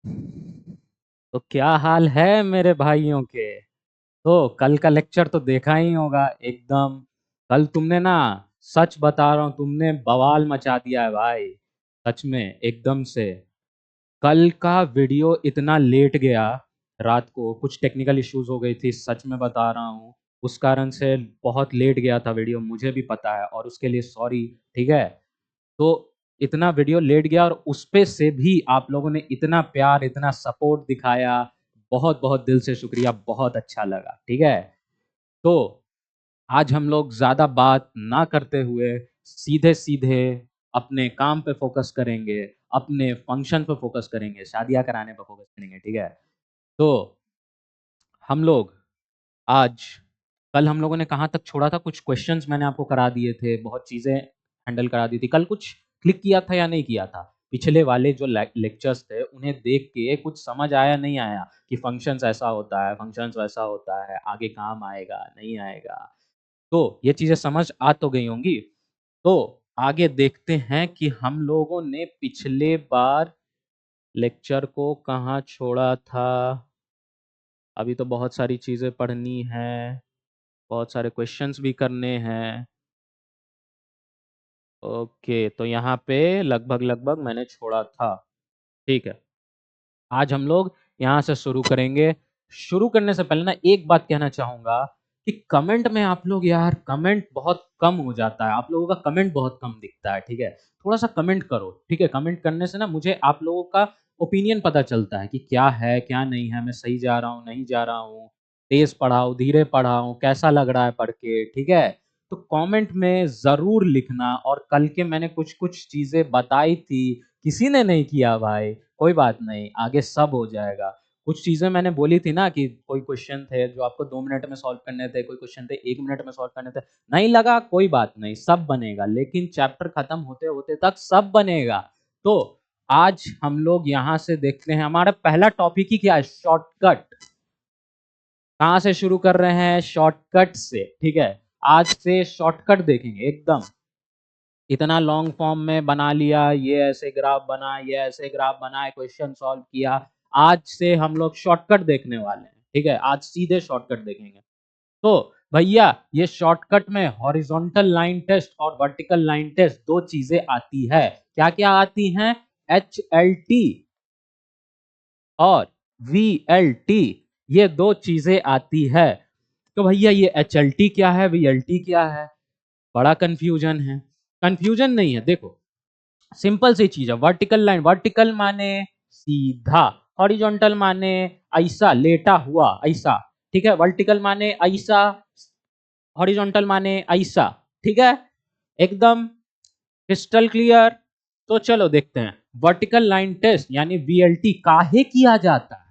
तो क्या हाल है मेरे भाइयों के। तो कल का लेक्चर तो देखा ही होगा एकदम। कल तुमने ना, सच बता रहा हूँ, तुमने बवाल मचा दिया है भाई। सच में एकदम से। कल का वीडियो इतना लेट गया। रात को कुछ टेक्निकल इश्यूज हो गई थी, सच में बता रहा हूँ। उस कारण से बहुत लेट गया था वीडियो, मुझे भी पता है और उसके लिए सॉरी। ठीक है। तो इतना वीडियो लेट गया और उस पे से भी आप लोगों ने इतना प्यार, इतना सपोर्ट दिखाया। बहुत बहुत दिल से शुक्रिया, बहुत अच्छा लगा। ठीक है। तो आज हम लोग ज्यादा बात ना करते हुए सीधे सीधे अपने काम पे फोकस करेंगे, अपने फंक्शन पे फोकस करेंगे, शादियां कराने पे फोकस करेंगे। ठीक है। तो हम लोग आज, कल हम लोगों ने कहाँ तक छोड़ा था, कुछ क्वेश्चंस मैंने आपको करा दिए थे, बहुत चीजें हैंडल करा दी थी। कल कुछ क्लिक किया था या नहीं किया था? पिछले वाले जो लेक्चर्स थे उन्हें देख के कुछ समझ आया नहीं आया कि फंक्शंस ऐसा होता है, फंक्शंस वैसा होता है, आगे काम आएगा नहीं आएगा? तो ये चीजें समझ आ तो गई होंगी। तो आगे देखते हैं कि हम लोगों ने पिछले बार लेक्चर को कहाँ छोड़ा था। अभी तो बहुत सारी चीजें पढ़नी है, बहुत सारे क्वेश्चंस भी करने हैं। ओके, तो यहाँ पे लगभग लगभग मैंने छोड़ा था। ठीक है। आज हम लोग यहाँ से शुरू करेंगे। शुरू करने से पहले ना एक बात कहना चाहूंगा कि कमेंट में आप लोग, यार कमेंट बहुत कम हो जाता है, आप लोगों का कमेंट बहुत कम दिखता है। ठीक है। थोड़ा सा कमेंट करो। ठीक है। कमेंट करने से ना मुझे आप लोगों का ओपिनियन पता चलता है कि क्या है क्या नहीं है, मैं सही जा रहा हूँ नहीं जा रहा हूँ, तेज पढ़ाऊँ धीरे पढ़ाऊँ, कैसा लग रहा है पढ़ के। ठीक है। तो कमेंट में जरूर लिखना। और कल के मैंने कुछ कुछ चीजें बताई थी, किसी ने नहीं किया भाई, कोई बात नहीं, आगे सब हो जाएगा। कुछ चीजें मैंने बोली थी ना कि कोई क्वेश्चन थे जो आपको 2 मिनट में सॉल्व करने थे, कोई क्वेश्चन थे 1 मिनट में सॉल्व करने थे, नहीं लगा कोई बात नहीं, सब बनेगा, लेकिन चैप्टर खत्म होते होते तक सब बनेगा। तो आज हम लोग यहां से देखते हैं, हमारा पहला टॉपिक ही क्या है, शॉर्टकट। कहां से शुरू कर रहे हैं? शॉर्टकट से। ठीक है। आज से शॉर्टकट देखेंगे एकदम। इतना लॉन्ग फॉर्म में बना लिया, ये ऐसे ग्राफ बना, ये ऐसे ग्राफ बनाए, क्वेश्चन सॉल्व किया। आज से हम लोग शॉर्टकट देखने वाले हैं। ठीक है। आज सीधे शॉर्टकट देखेंगे। तो भैया, ये शॉर्टकट में हॉरिजॉन्टल लाइन टेस्ट और वर्टिकल लाइन टेस्ट दो चीजें आती है। क्या क्या आती हैं? HLT और VLT, ये दो चीजें आती है। तो भैया ये HLT क्या है, VLT क्या है? बड़ा कंफ्यूजन है। कंफ्यूजन नहीं है, देखो सिंपल सी चीज है। वर्टिकल लाइन, वर्टिकल माने सीधा, हॉरिजॉन्टल माने ऐसा लेटा हुआ ऐसा। ठीक है। वर्टिकल माने ऐसा, हॉरिजॉन्टल माने ऐसा। ठीक है। एकदम क्रिस्टल क्लियर। तो चलो देखते हैं वर्टिकल लाइन टेस्ट यानी VLT काहे किया जाता है।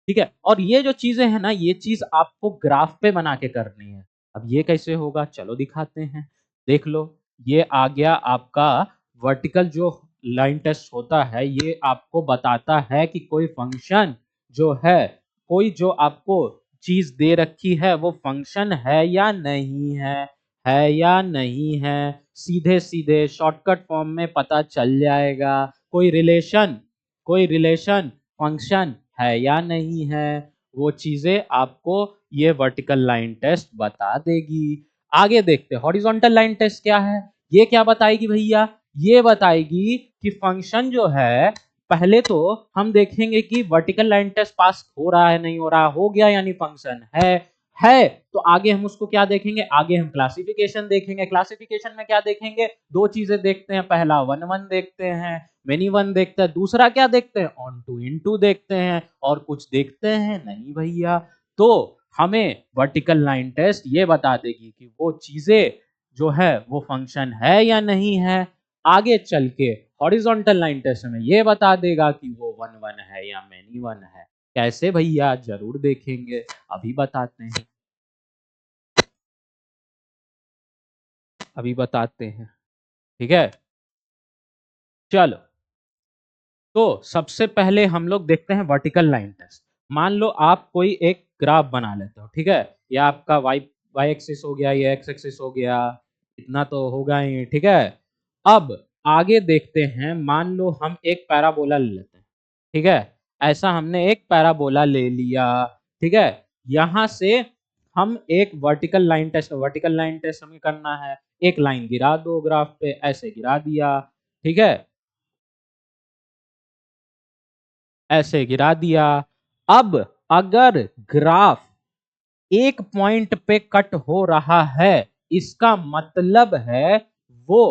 ठीक है। और ये जो चीजें हैं ना, ये चीज आपको ग्राफ पे बना के करनी है। अब ये कैसे होगा, चलो दिखाते हैं। देख लो, ये आ गया आपका वर्टिकल जो लाइन टेस्ट होता है। ये आपको बताता है कि कोई फंक्शन जो है, कोई जो आपको चीज दे रखी है वो फंक्शन है या नहीं है या नहीं है। सीधे सीधे शॉर्टकट फॉर्म में पता चल जाएगा। कोई रिलेशन, कोई रिलेशन फंक्शन है या नहीं है, वो चीजें आपको ये वर्टिकल लाइन टेस्ट बता देगी। आगे देखते हैं हॉरिजॉन्टल लाइन टेस्ट क्या है। ये क्या बताएगी भैया? ये बताएगी कि फंक्शन जो है, पहले तो हम देखेंगे कि वर्टिकल लाइन टेस्ट पास हो रहा है नहीं हो रहा, हो गया यानी फंक्शन है। तो आगे हम उसको क्या देखेंगे, आगे हम क्लासिफिकेशन देखेंगे। क्लासिफिकेशन में क्या देखेंगे? दो चीजें देखते हैं, पहला 1-1 देखते हैं, मेनी वन देखते हैं, दूसरा क्या देखते हैं, ऑन टू इन टू देखते हैं। और कुछ देखते हैं नहीं भैया। तो हमें वर्टिकल लाइन टेस्ट ये बता देगी कि वो चीजें जो है वो फंक्शन है या नहीं है। आगे चल के हॉरिजॉन्टल लाइन टेस्ट में ये बता देगा कि वो 1-1 है या मेनी वन है। कैसे भैया? जरूर देखेंगे, अभी बताते हैं, अभी बताते हैं। ठीक है। चलो, तो सबसे पहले हम लोग देखते हैं वर्टिकल लाइन टेस्ट। मान लो आप कोई एक ग्राफ बना लेते हो। ठीक है। ये आपका वाई एक्सिस हो गया, ये एक्स एक्सिस हो गया, इतना तो होगा ही। ठीक है। अब आगे देखते हैं, मान लो हम एक पैराबोला ले लेते हैं। ठीक है। ऐसा हमने एक पैराबोला ले लिया, ठीक है। यहां से हम एक वर्टिकल लाइन टेस्ट हमें करना है। एक लाइन गिरा दो ग्राफ पे, ऐसे गिरा दिया, ठीक है, ऐसे गिरा दिया। अब अगर ग्राफ एक पॉइंट पे कट हो रहा है, इसका मतलब है वो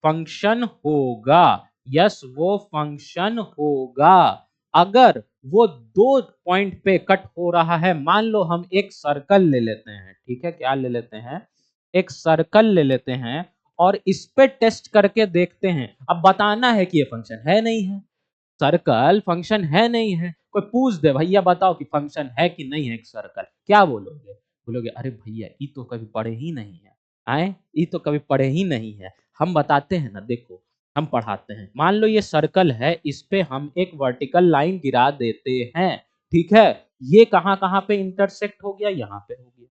फंक्शन होगा। यस, वो फंक्शन होगा। अगर वो दो पॉइंट पे कट हो रहा है, मान लो हम एक सर्कल ले लेते हैं, ठीक है, क्या ले लेते हैं, एक सर्कल ले लेते हैं और इस पे टेस्ट करके देखते हैं। अब बताना है कि ये फंक्शन है नहीं है। सर्कल फंक्शन है नहीं है, कोई पूछ दे भैया बताओ कि फंक्शन है कि नहीं है एक सर्कल, क्या बोलोगे? बोलोगे अरे भैया ये तो कभी पढ़े ही नहीं है, आए ये तो कभी पढ़े ही नहीं है। हम बताते हैं ना, देखो हम पढ़ाते हैं। मान लो ये सर्कल है, इस पे हम एक वर्टिकल लाइन गिरा देते हैं, ठीक है। ये कहां कहां पे इंटरसेक्ट हो गया, यहाँ पे हो गया,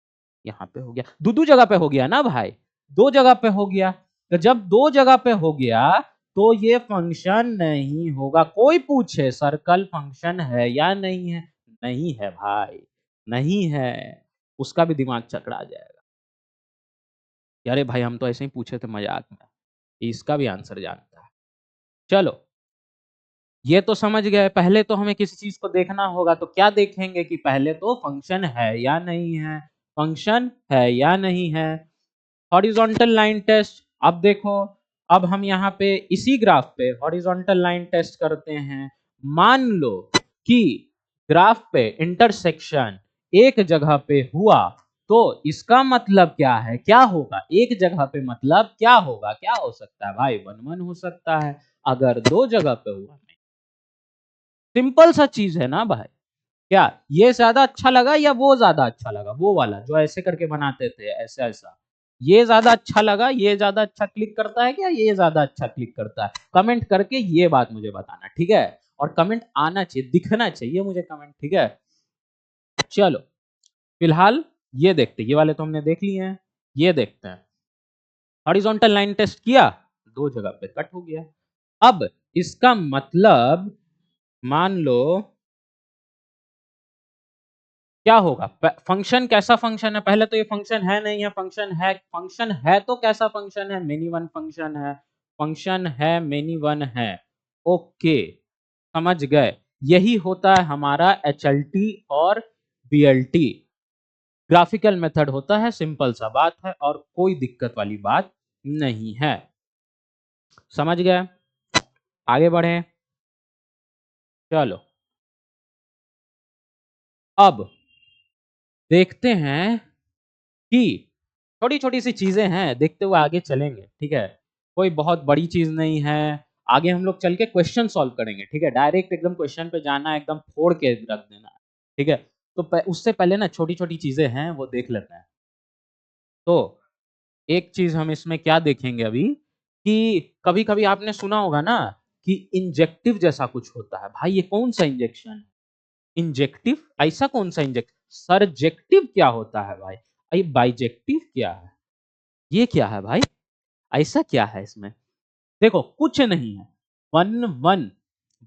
यहाँ पे हो गया, दो जगह पे हो गया ना भाई, दो जगह पे हो गया। तो जब दो जगह पे हो गया तो ये फंक्शन नहीं होगा। कोई पूछे सर्कल फंक्शन है या नहीं है, नहीं है भाई, नहीं है, उसका भी दिमाग चकरा जाएगा। अरे भाई हम तो ऐसे ही पूछे थे मजाक में, इसका भी आंसर जानता है। चलो ये तो समझ गए। पहले तो हमें किसी चीज को देखना होगा, तो क्या देखेंगे कि पहले तो फंक्शन है या नहीं है, फंक्शन है या नहीं है। हॉरिजॉन्टल लाइन टेस्ट, अब देखो, अब हम यहाँ पे इसी ग्राफ पे हॉरिजॉन्टल लाइन टेस्ट करते हैं। मान लो कि ग्राफ पे इंटरसेक्शन एक जगह पे हुआ, तो इसका मतलब क्या है, क्या होगा, एक जगह पे मतलब क्या होगा, क्या हो सकता है भाई, 1 1 हो सकता है। अगर दो जगह पे हुआ, सिंपल सा चीज है ना भाई। क्या ये ज्यादा अच्छा लगा या वो ज्यादा अच्छा लगा, वो वाला जो ऐसे करके बनाते थे, ऐसा ऐसा, ये ज्यादा अच्छा लगा, ये ज्यादा अच्छा क्लिक करता है क्या, ये ज्यादा अच्छा क्लिक करता है? कमेंट करके ये बात मुझे बताना, ठीक है। और कमेंट आना चाहिए, दिखना चाहिए मुझे कमेंट, ठीक है। चलो फिलहाल ये देखते, ये वाले तो हमने देख लिए हैं, ये देखते हैं। हॉरिजॉन्टल लाइन टेस्ट किया, दो जगह पे कट हो गया। अब इसका मतलब मान लो क्या होगा, फंक्शन कैसा फंक्शन है, पहले तो ये फंक्शन है नहीं है, फंक्शन है, फंक्शन है तो कैसा फंक्शन है, मेनी वन फंक्शन है, फंक्शन है मेनी वन है, ओके, समझ गए। यही होता है हमारा एचएलटी और बीएलटी, ग्राफिकल मेथड होता है, सिंपल सा बात है और कोई दिक्कत वाली बात नहीं है, समझ गए। आगे बढ़े, चलो अब देखते हैं कि छोटी छोटी सी चीजें हैं, देखते हुए आगे चलेंगे, ठीक है। कोई बहुत बड़ी चीज नहीं है। आगे हम लोग चल के क्वेश्चन सॉल्व करेंगे, ठीक है, डायरेक्ट एकदम क्वेश्चन पे जाना है, एकदम फोड़ के रख देना है, ठीक है। तो उससे पहले ना छोटी छोटी चीजें हैं वो देख लेते हैं। तो एक चीज हम इसमें क्या देखेंगे अभी, कि कभी कभी आपने सुना होगा ना कि इंजेक्टिव जैसा कुछ होता है। भाई ये कौन सा इंजेक्शन है, इंजेक्टिव, ऐसा कौन सा इंजेक्ट, सर्जेक्टिव क्या होता है भाई, ये बाइजेक्टिव क्या है, ये क्या है भाई, ऐसा क्या है इसमें? देखो कुछ नहीं है, वन वन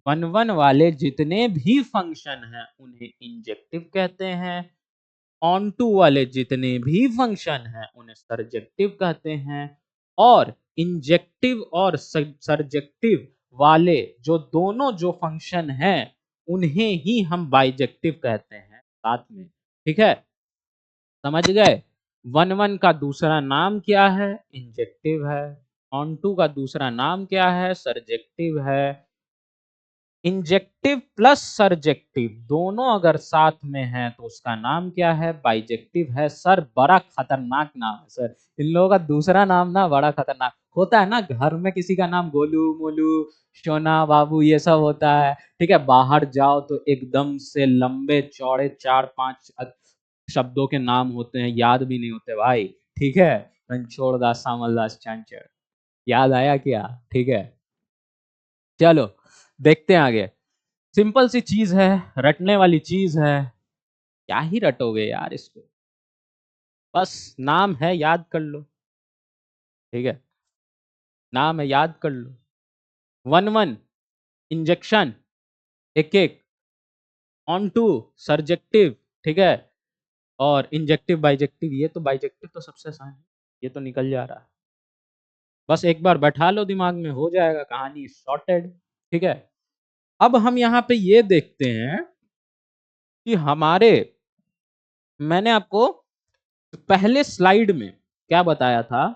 वन वन वाले जितने भी फंक्शन हैं उन्हें इंजेक्टिव कहते हैं। ऑन टू वाले जितने भी फंक्शन हैं उन्हें सर्जेक्टिव कहते हैं। और इंजेक्टिव और सर्जेक्टिव वाले जो दोनों जो फंक्शन हैं उन्हें ही हम बाइजेक्टिव कहते हैं साथ में, ठीक है, समझ गए। वन वन का दूसरा नाम क्या है, इंजेक्टिव है। ऑन टू का दूसरा नाम क्या है, सर्जेक्टिव है। इंजेक्टिव प्लस सर्जेक्टिव दोनों अगर साथ में है तो उसका नाम क्या है, बाइजेक्टिव है। सर बड़ा खतरनाक नाम है सर, इन लोगों का दूसरा नाम ना बड़ा खतरनाक होता है ना। घर में किसी का नाम गोलू मोलू सोना बाबू ये सब होता है, ठीक है, बाहर जाओ तो एकदम से लंबे चौड़े 4 5 शब्दों के नाम होते हैं, याद भी नहीं होते भाई, ठीक है। रणछोड़ दास, सामल दास, चांचड़, याद आया क्या, ठीक है। चलो देखते हैं आगे। सिंपल सी चीज है, रटने वाली चीज है, क्या ही रटोगे यार इसको, बस नाम है याद कर लो, ठीक है, नाम है याद कर लो। वन वन इंजेक्शन, एक एक ऑन टू सर्जेक्टिव, ठीक है, और इंजेक्टिव बाइजेक्टिव, ये तो बाइजेक्टिव तो सबसे आसान है, ये तो निकल जा रहा है, बस एक बार बैठा लो दिमाग में, हो जाएगा, कहानी सॉर्टेड, ठीक है। अब हम यहाँ पे ये देखते हैं कि हमारे, मैंने आपको पहले स्लाइड में क्या बताया था,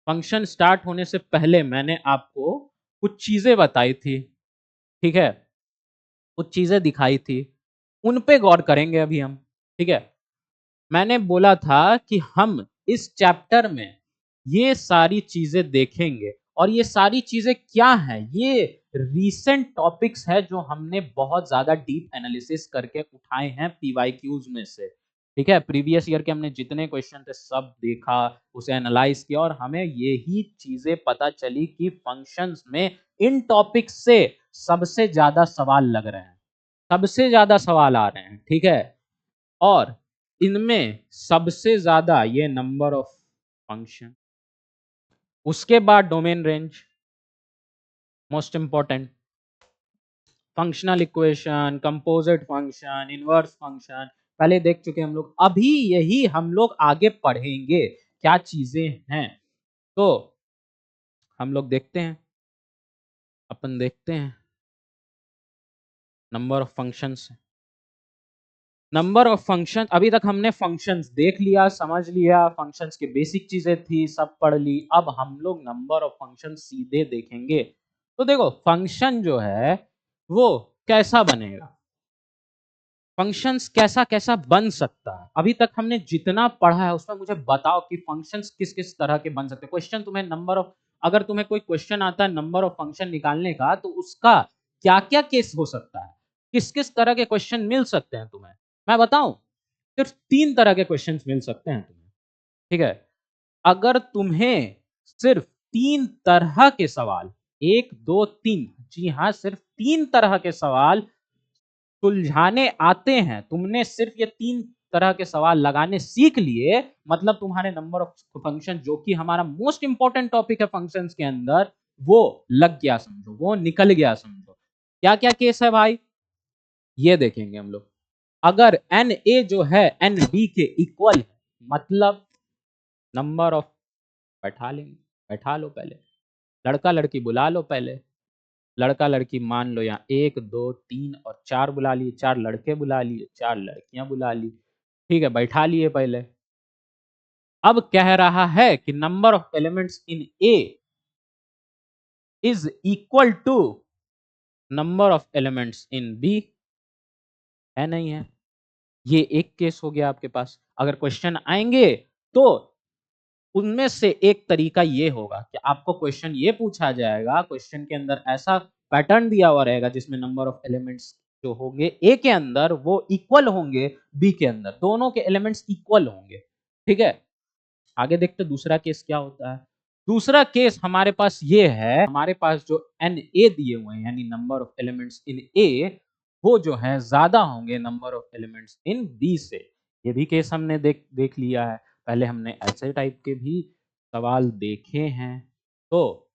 फंक्शन स्टार्ट होने से पहले मैंने आपको कुछ चीजें बताई थी, ठीक है, कुछ चीजें दिखाई थी, उन पे गौर करेंगे अभी हम, ठीक है। मैंने बोला था कि हम इस चैप्टर में ये सारी चीजें देखेंगे, और ये सारी चीजें क्या है, ये रीसेंट टॉपिक्स है जो हमने बहुत ज्यादा डीप एनालिसिस करके उठाए हैं पीवाईक्यूज में से, ठीक है। प्रीवियस ईयर के हमने जितने क्वेश्चन थे सब देखा, उसे एनालाइज किया, और हमें यही चीजें पता चली कि फंक्शंस में इन टॉपिक्स से सबसे ज्यादा सवाल लग रहे हैं, सबसे ज्यादा सवाल आ रहे हैं, ठीक है। और इनमें सबसे ज्यादा ये नंबर ऑफ फंक्शन, उसके बाद domain range, most important, functional equation, composite function, inverse function, पहले देख चुके हम लोग, अभी यही हम लोग आगे पढ़ेंगे क्या चीजें हैं। तो हम लोग देखते हैं, अपन देखते हैं number of functions, number of function, अभी तक हमने फंक्शंस देख लिया, समझ लिया, फंक्शंस की बेसिक चीजें थी, सब पढ़ ली, अब हम लोग नंबर ऑफ फंक्शन सीधे देखेंगे। तो देखो फंक्शन जो है वो कैसा बनेगा, फंक्शंस कैसा कैसा बन सकता है, अभी तक हमने जितना पढ़ा है उसमें मुझे बताओ कि फंक्शंस किस किस तरह के बन सकते हैं। क्वेश्चन तुम्हें नंबर ऑफ, अगर तुम्हें कोई क्वेश्चन आता है नंबर ऑफ फंक्शन निकालने का, तो उसका क्या क्या केस हो सकता है, किस किस तरह के क्वेश्चन मिल सकते हैं तुम्हें, मैं बताऊं, सिर्फ 3 तरह के क्वेश्चन मिल सकते हैं तुम्हें, ठीक है। अगर तुम्हें सिर्फ 3 तरह के सवाल, 1 2 3, जी हाँ, सिर्फ 3 तरह के सवाल सुलझाने आते हैं, तुमने सिर्फ ये 3 तरह के सवाल लगाने सीख लिए, मतलब तुम्हारे नंबर ऑफ फंक्शन, जो कि हमारा मोस्ट इंपॉर्टेंट टॉपिक है फंक्शंस के अंदर, वो लग गया समझो, वो निकल गया समझो। क्या क्या केस है भाई, ये देखेंगे हम लोग। अगर एन ए जो है एन बी के इक्वल है, मतलब नंबर ऑफ, बैठा लेंगे, बैठा लो पहले, लड़का लड़की बुला लो पहले, लड़का लड़की मान लो यहाँ 1 2 3 और 4 बुला लिए, 4 लड़के बुला लिए, 4 लड़कियां बुला ली, ठीक है, बैठा लिए पहले। अब कह रहा है कि number of elements in A is equal to number of elements in B, है नहीं है, ये एक केस हो गया आपके पास। अगर क्वेश्चन आएंगे तो उनमें से एक तरीका ये होगा कि आपको क्वेश्चन ये पूछा जाएगा, क्वेश्चन के अंदर ऐसा पैटर्न दिया हुआ रहेगा जिसमें नंबर ऑफ एलिमेंट्स जो होंगे ए के अंदर वो इक्वल होंगे बी के अंदर, दोनों के एलिमेंट्स इक्वल होंगे, ठीक है। आगे देखते दूसरा केस क्या होता है। दूसरा केस हमारे पास ये है, हमारे पास जो एन ए दिए हुए हैं, यानी number of elements in A, वो जो है ज्यादा होंगे number of elements in B से। ये भी केस हमने देख देख लिया है, पहले हमने ऐसे टाइप के भी सवाल देखे हैं। तो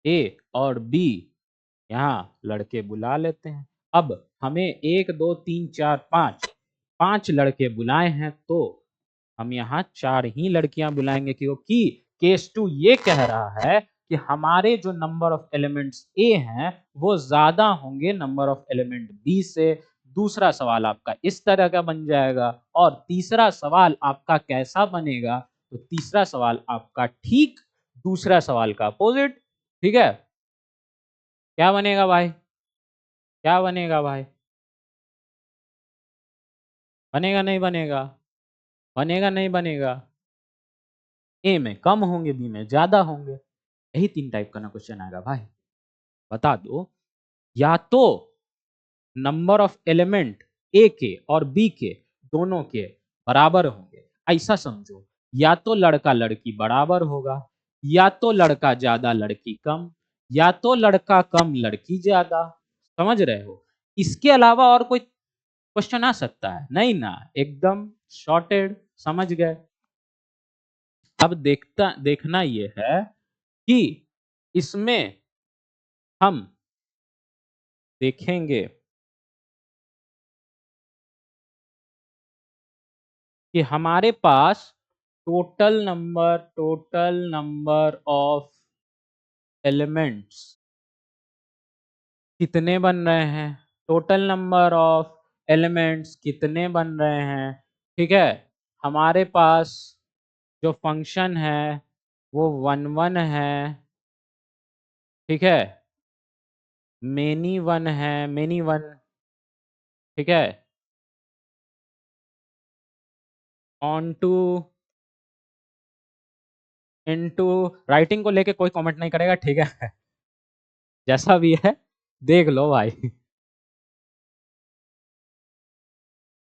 ए और बी, यहाँ लड़के बुला लेते हैं। अब हमें 1 2 3 4 5, 5 लड़के बुलाए हैं, तो हम यहाँ 4 ही लड़कियां बुलाएंगे, क्योंकि केस 2 ये कह रहा है कि हमारे जो नंबर ऑफ एलिमेंट्स ए हैं वो ज्यादा होंगे नंबर ऑफ एलिमेंट बी से। दूसरा सवाल आपका इस तरह का बन जाएगा, और तीसरा सवाल आपका कैसा बनेगा, तो तीसरा सवाल आपका ठीक दूसरा सवाल का अपोजिट, ठीक है। क्या बनेगा भाई, क्या बनेगा भाई, बनेगा नहीं बनेगा, बनेगा नहीं बनेगा, ए में कम होंगे बी में ज्यादा होंगे, यही 3 टाइप का ना क्वेश्चन आएगा भाई। बता दो, या तो नंबर ऑफ एलिमेंट ए के और बी के दोनों के बराबर होंगे, ऐसा समझो, या तो लड़का लड़की बराबर होगा, या तो लड़का ज्यादा लड़की कम, या तो लड़का कम लड़की ज्यादा, समझ रहे हो। इसके अलावा और कोई क्वेश्चन आ सकता है नहीं ना, एकदम शॉर्टेड, समझ गए। अब देखना ये है कि इसमें हम देखेंगे कि हमारे पास टोटल नंबर ऑफ एलिमेंट्स कितने बन रहे हैं, टोटल नंबर ऑफ एलिमेंट्स कितने बन रहे हैं। ठीक है, हमारे पास जो फंक्शन है वो वन है। ठीक है, मेनी वन। ठीक है, ऑन टू इनटू, राइटिंग को लेके कोई कमेंट नहीं करेगा, ठीक है। जैसा भी है देख लो भाई।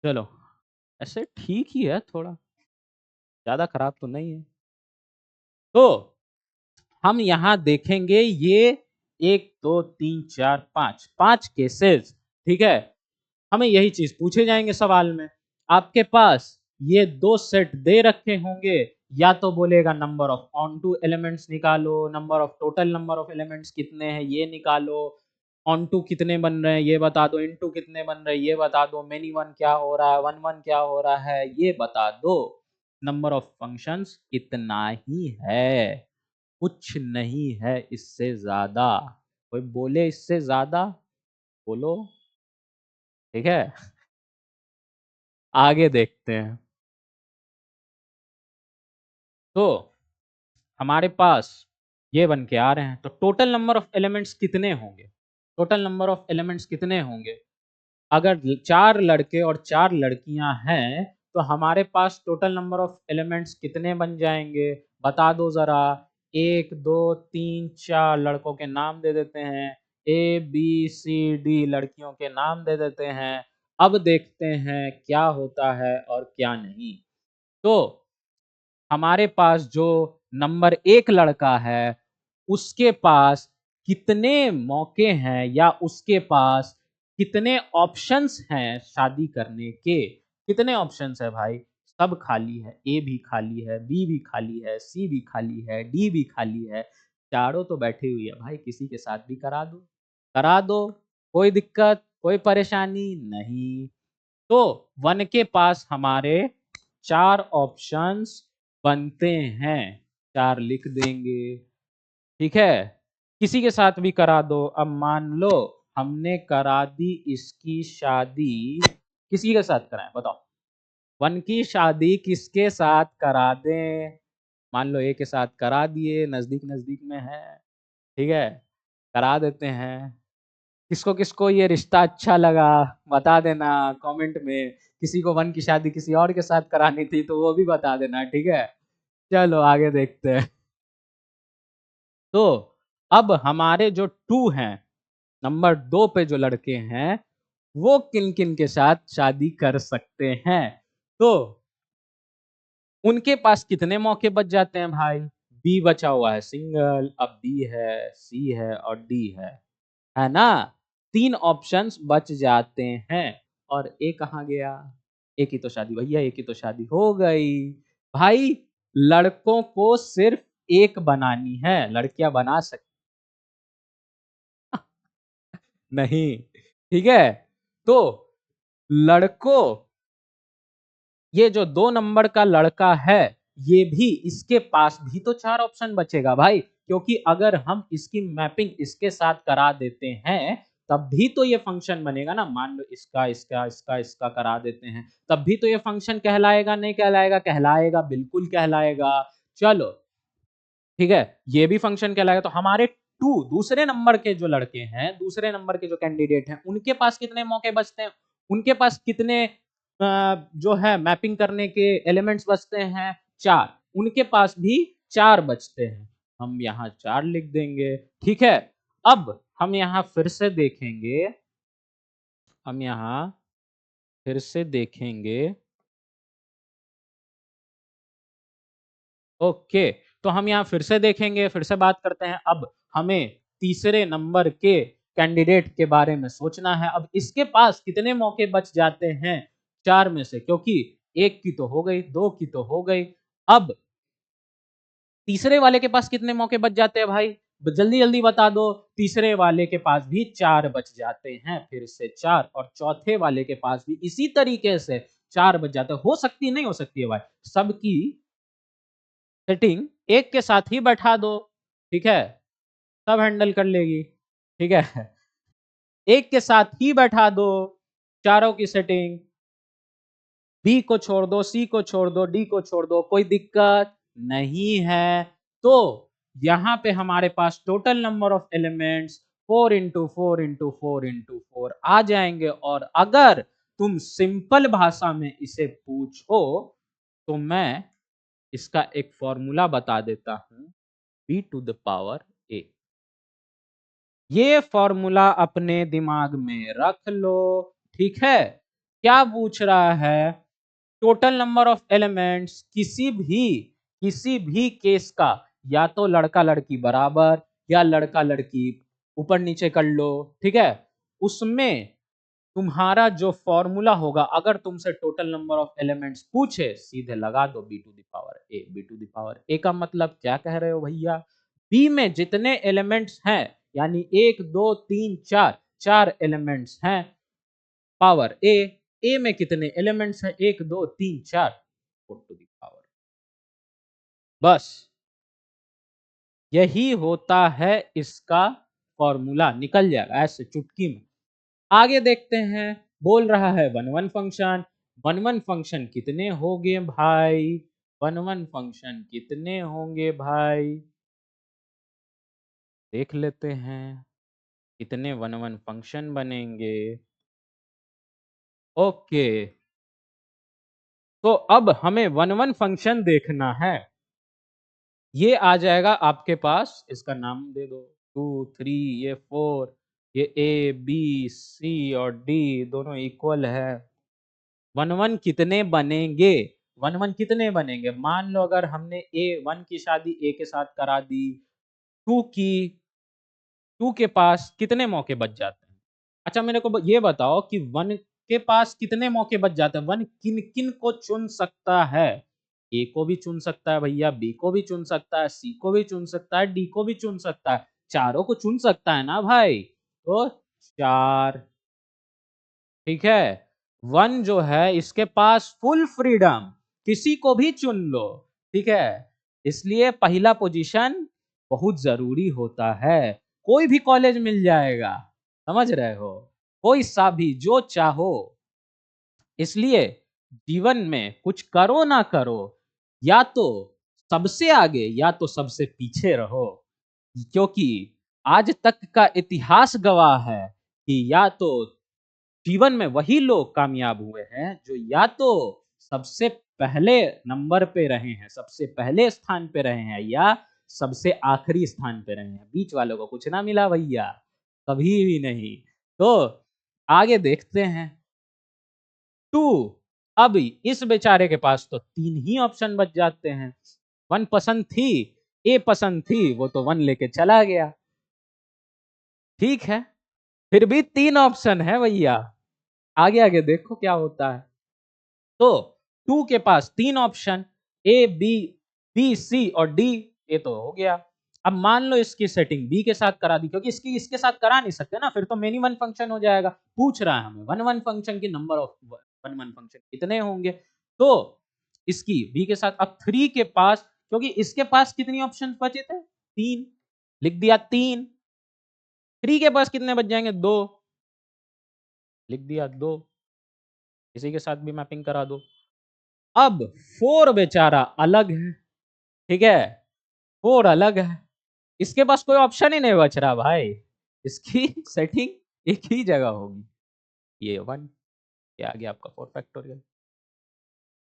चलो, ऐसे ठीक ही है, थोड़ा ज्यादा खराब तो नहीं है। तो हम यहां देखेंगे ये 1 2 3 4 5 केसेस। ठीक है, हमें यही चीज पूछे जाएंगे सवाल में। आपके पास ये दो सेट दे रखे होंगे, या तो बोलेगा number of onto elements निकालो, number of total number of elements कितने हैं ये निकालो, ऑन टू कितने बन रहे हैं ये बता दो, इन टू कितने बन रहे हैं ये बता दो, मेनी वन क्या हो रहा है, वन वन क्या हो रहा है ये बता दो। नंबर ऑफ फंक्शंस इतना ही है, कुछ नहीं है इससे ज्यादा। कोई बोले इससे ज्यादा, बोलो। ठीक है, आगे देखते हैं। तो हमारे पास ये बन के आ रहे हैं, तो टोटल नंबर ऑफ एलिमेंट्स कितने होंगे, टोटल नंबर ऑफ एलिमेंट्स कितने होंगे। अगर 4 लड़के और 4 लड़कियां हैं तो हमारे पास टोटल नंबर ऑफ एलिमेंट्स कितने बन जाएंगे, बता दो जरा। 1 2 3 4 लड़कों के नाम दे देते हैं, ABCD लड़कियों के नाम दे देते हैं। अब देखते हैं क्या होता है और क्या नहीं। तो हमारे पास जो नंबर 1 लड़का है उसके पास कितने मौके हैं, या उसके पास कितने ऑप्शंस हैं शादी करने के। कितने ऑप्शंस है भाई, सब खाली है, ए भी खाली है, बी भी खाली है, सी भी खाली है, डी भी खाली है, चारों तो बैठी हुई है भाई, किसी के साथ भी करा दो, करा दो, कोई दिक्कत कोई परेशानी नहीं। तो वन के पास हमारे 4 ऑप्शंस बनते हैं, 4 लिख देंगे। ठीक है, किसी के साथ भी करा दो। अब मान लो हमने करा दी इसकी शादी, किसी के साथ कराएं बताओ, वन की शादी किसके साथ करा दें। मान लो ए के साथ करा दिए, नजदीक नजदीक में है। ठीक है, करा देते हैं। किसको किसको ये रिश्ता अच्छा लगा बता देना कमेंट में। किसी को वन की शादी किसी और के साथ करानी थी तो वो भी बता देना, ठीक है। चलो आगे देखते हैं। तो अब हमारे जो 2 हैं, नंबर 2 पे जो लड़के हैं वो किन किन के साथ शादी कर सकते हैं। तो उनके पास कितने मौके बच जाते हैं भाई, बी बचा हुआ है सिंगल, अब बी है, सी है और डी है ना। 3 ऑप्शंस बच जाते हैं। और ए कहाँ गया, ए की तो शादी भैया, ए की तो शादी हो गई भाई। लड़कों को सिर्फ एक बनानी है, लड़कियां बना सकती नहीं। ठीक है, तो लड़कों, ये जो 2 नंबर का लड़का है ये भी, इसके पास भी तो 4 ऑप्शन बचेगा भाई, क्योंकि अगर हम इसकी मैपिंग इसके साथ करा देते हैं तब भी तो ये फंक्शन बनेगा ना। मान लो इसका इसका इसका इसका करा देते हैं तब भी तो ये फंक्शन कहलाएगा नहीं कहलाएगा, कहलाएगा, बिल्कुल कहलाएगा। चलो ठीक है, ये भी फंक्शन कहलाएगा। तो हमारे 2 दूसरे नंबर के जो लड़के हैं, दूसरे नंबर के जो कैंडिडेट हैं, उनके पास कितने मौके बचते हैं, उनके पास कितने जो है मैपिंग करने के एलिमेंट्स बचते हैं, 4। उनके पास भी 4 बचते हैं, हम यहाँ 4 लिख देंगे। ठीक है, अब हम यहाँ फिर से देखेंगे, हम यहाँ फिर से देखेंगे। ओके, तो हम यहाँ फिर से देखेंगे, फिर से बात करते हैं। अब हमें तीसरे नंबर के कैंडिडेट के बारे में सोचना है। अब इसके पास कितने मौके बच जाते हैं 4 में से, क्योंकि 1 की तो हो गई, 2 की तो हो गई। अब तीसरे वाले के पास कितने मौके बच जाते हैं भाई, जल्दी जल्दी बता दो। तीसरे वाले के पास भी 4 बच जाते हैं, फिर से 4, और चौथे वाले के पास भी इसी तरीके से 4 बज जाता है। हो सकती है, नहीं हो सकती है भाई, सबकी सेटिंग एक के साथ ही बैठा दो, ठीक है, सब हैंडल कर लेगी, ठीक है। एक के साथ ही बैठा दो चारों की सेटिंग, बी को छोड़ दो, सी को छोड़ दो, डी को छोड़ दो, कोई दिक्कत नहीं है। तो यहां पे हमारे पास total number of elements 4 into 4 into 4 into 4 आ जाएंगे। और अगर तुम सिंपल भाषा में इसे पूछो तो मैं इसका एक फॉर्मूला बता देता हूं, बी टू द पावर ए। ये फॉर्मूला अपने दिमाग में रख लो, ठीक है। क्या पूछ रहा है, टोटल नंबर ऑफ एलिमेंट्स किसी भी केस का, या तो लड़का लड़की बराबर या लड़का लड़की ऊपर नीचे कर लो, ठीक है, उसमें तुम्हारा जो फॉर्मूला होगा, अगर तुमसे टोटल नंबर ऑफ एलिमेंट्स पूछे, सीधे लगा दो B to the power A. B to the power A का मतलब क्या कह रहे हो भैया, बी में जितने एलिमेंट्स हैं, यानी 1 2 3 4, 4 एलिमेंट्स हैं, पावर ए में कितने एलिमेंट्स हैं, 1 2 3 4, 4 टू द पावर। बस यही होता है इसका फॉर्मूला, निकल जाएगा ऐसे चुटकी में। आगे देखते हैं, बोल रहा है one one function. One one function कितने होंगे भाई, वन वन फंक्शन कितने होंगे भाई, देख लेते हैं कितने वन वन फंक्शन बनेंगे। ओके, तो अब हमें वन वन फंक्शन देखना है। ये आ जाएगा आपके पास, इसका नाम दे दो 2 3, ये 4, ये ए बी सी और डी दोनों इक्वल है। वन वन कितने बनेंगे, वन वन कितने बनेंगे, मान लो अगर हमने ए वन की शादी ए के साथ करा दी, टू की, टू के पास कितने मौके बच जाते हैं। अच्छा मेरे को ये बताओ कि वन के पास कितने मौके बच जाते हैं, वन किन किन को चुन सकता है, ए को भी चुन सकता है भैया, बी को भी चुन सकता है, सी को भी चुन सकता है, डी को भी चुन सकता है, चारों को चुन सकता है ना भाई। तो 4, ठीक है। वन जो है इसके पास फुल फ्रीडम, किसी को भी चुन लो, ठीक है। इसलिए पहला पोजीशन बहुत जरूरी होता है। कोई भी कॉलेज मिल जाएगा, समझ रहे हो, कोई सा भी जो चाहो। इसलिए जीवन में कुछ करो ना करो, या तो सबसे आगे या तो सबसे पीछे रहो, क्योंकि आज तक का इतिहास गवाह है कि या तो जीवन में वही लोग कामयाब हुए हैं जो या तो सबसे पहले नंबर पे रहे हैं, सबसे पहले स्थान पे रहे हैं, या सबसे आखिरी स्थान पे रहे हैं। बीच वालों को कुछ ना मिला भैया, कभी भी नहीं। तो आगे देखते हैं, टू, अब इस बेचारे के पास तो 3 ही ऑप्शन बच जाते हैं। वन पसंद थी, ए पसंद थी, वो तो वन लेके चला गया, ठीक है। फिर भी 3 ऑप्शन है भैया, आगे आगे देखो क्या होता है। तो टू के पास 3 option, A B, B C और डी, ये तो हो गया। अब मान लो इसकी सेटिंग बी के साथ करा दी, क्योंकि इसके साथ करा नहीं सकते ना, फिर तो मेनी वन फंक्शन हो जाएगा। पूछ रहा है हमें वन वन फंक्शन की number of one one function कितने होंगे, तो इसकी बी के साथ। अब 3 के पास, क्योंकि इसके पास कितनी ऑप्शन बचे थे, 3, लिख दिया 3। 3 के पास कितने बच जाएंगे, 2, लिख दिया 2, इसी के साथ भी मैपिंग करा दो। अब 4 बेचारा अलग है, ठीक है, 4 अलग है, इसके पास कोई ऑप्शन ही नहीं बच रहा भाई, इसकी सेटिंग एक ही जगह होगी, ये 1, ये आ गया आपका 4 फैक्टोरियल,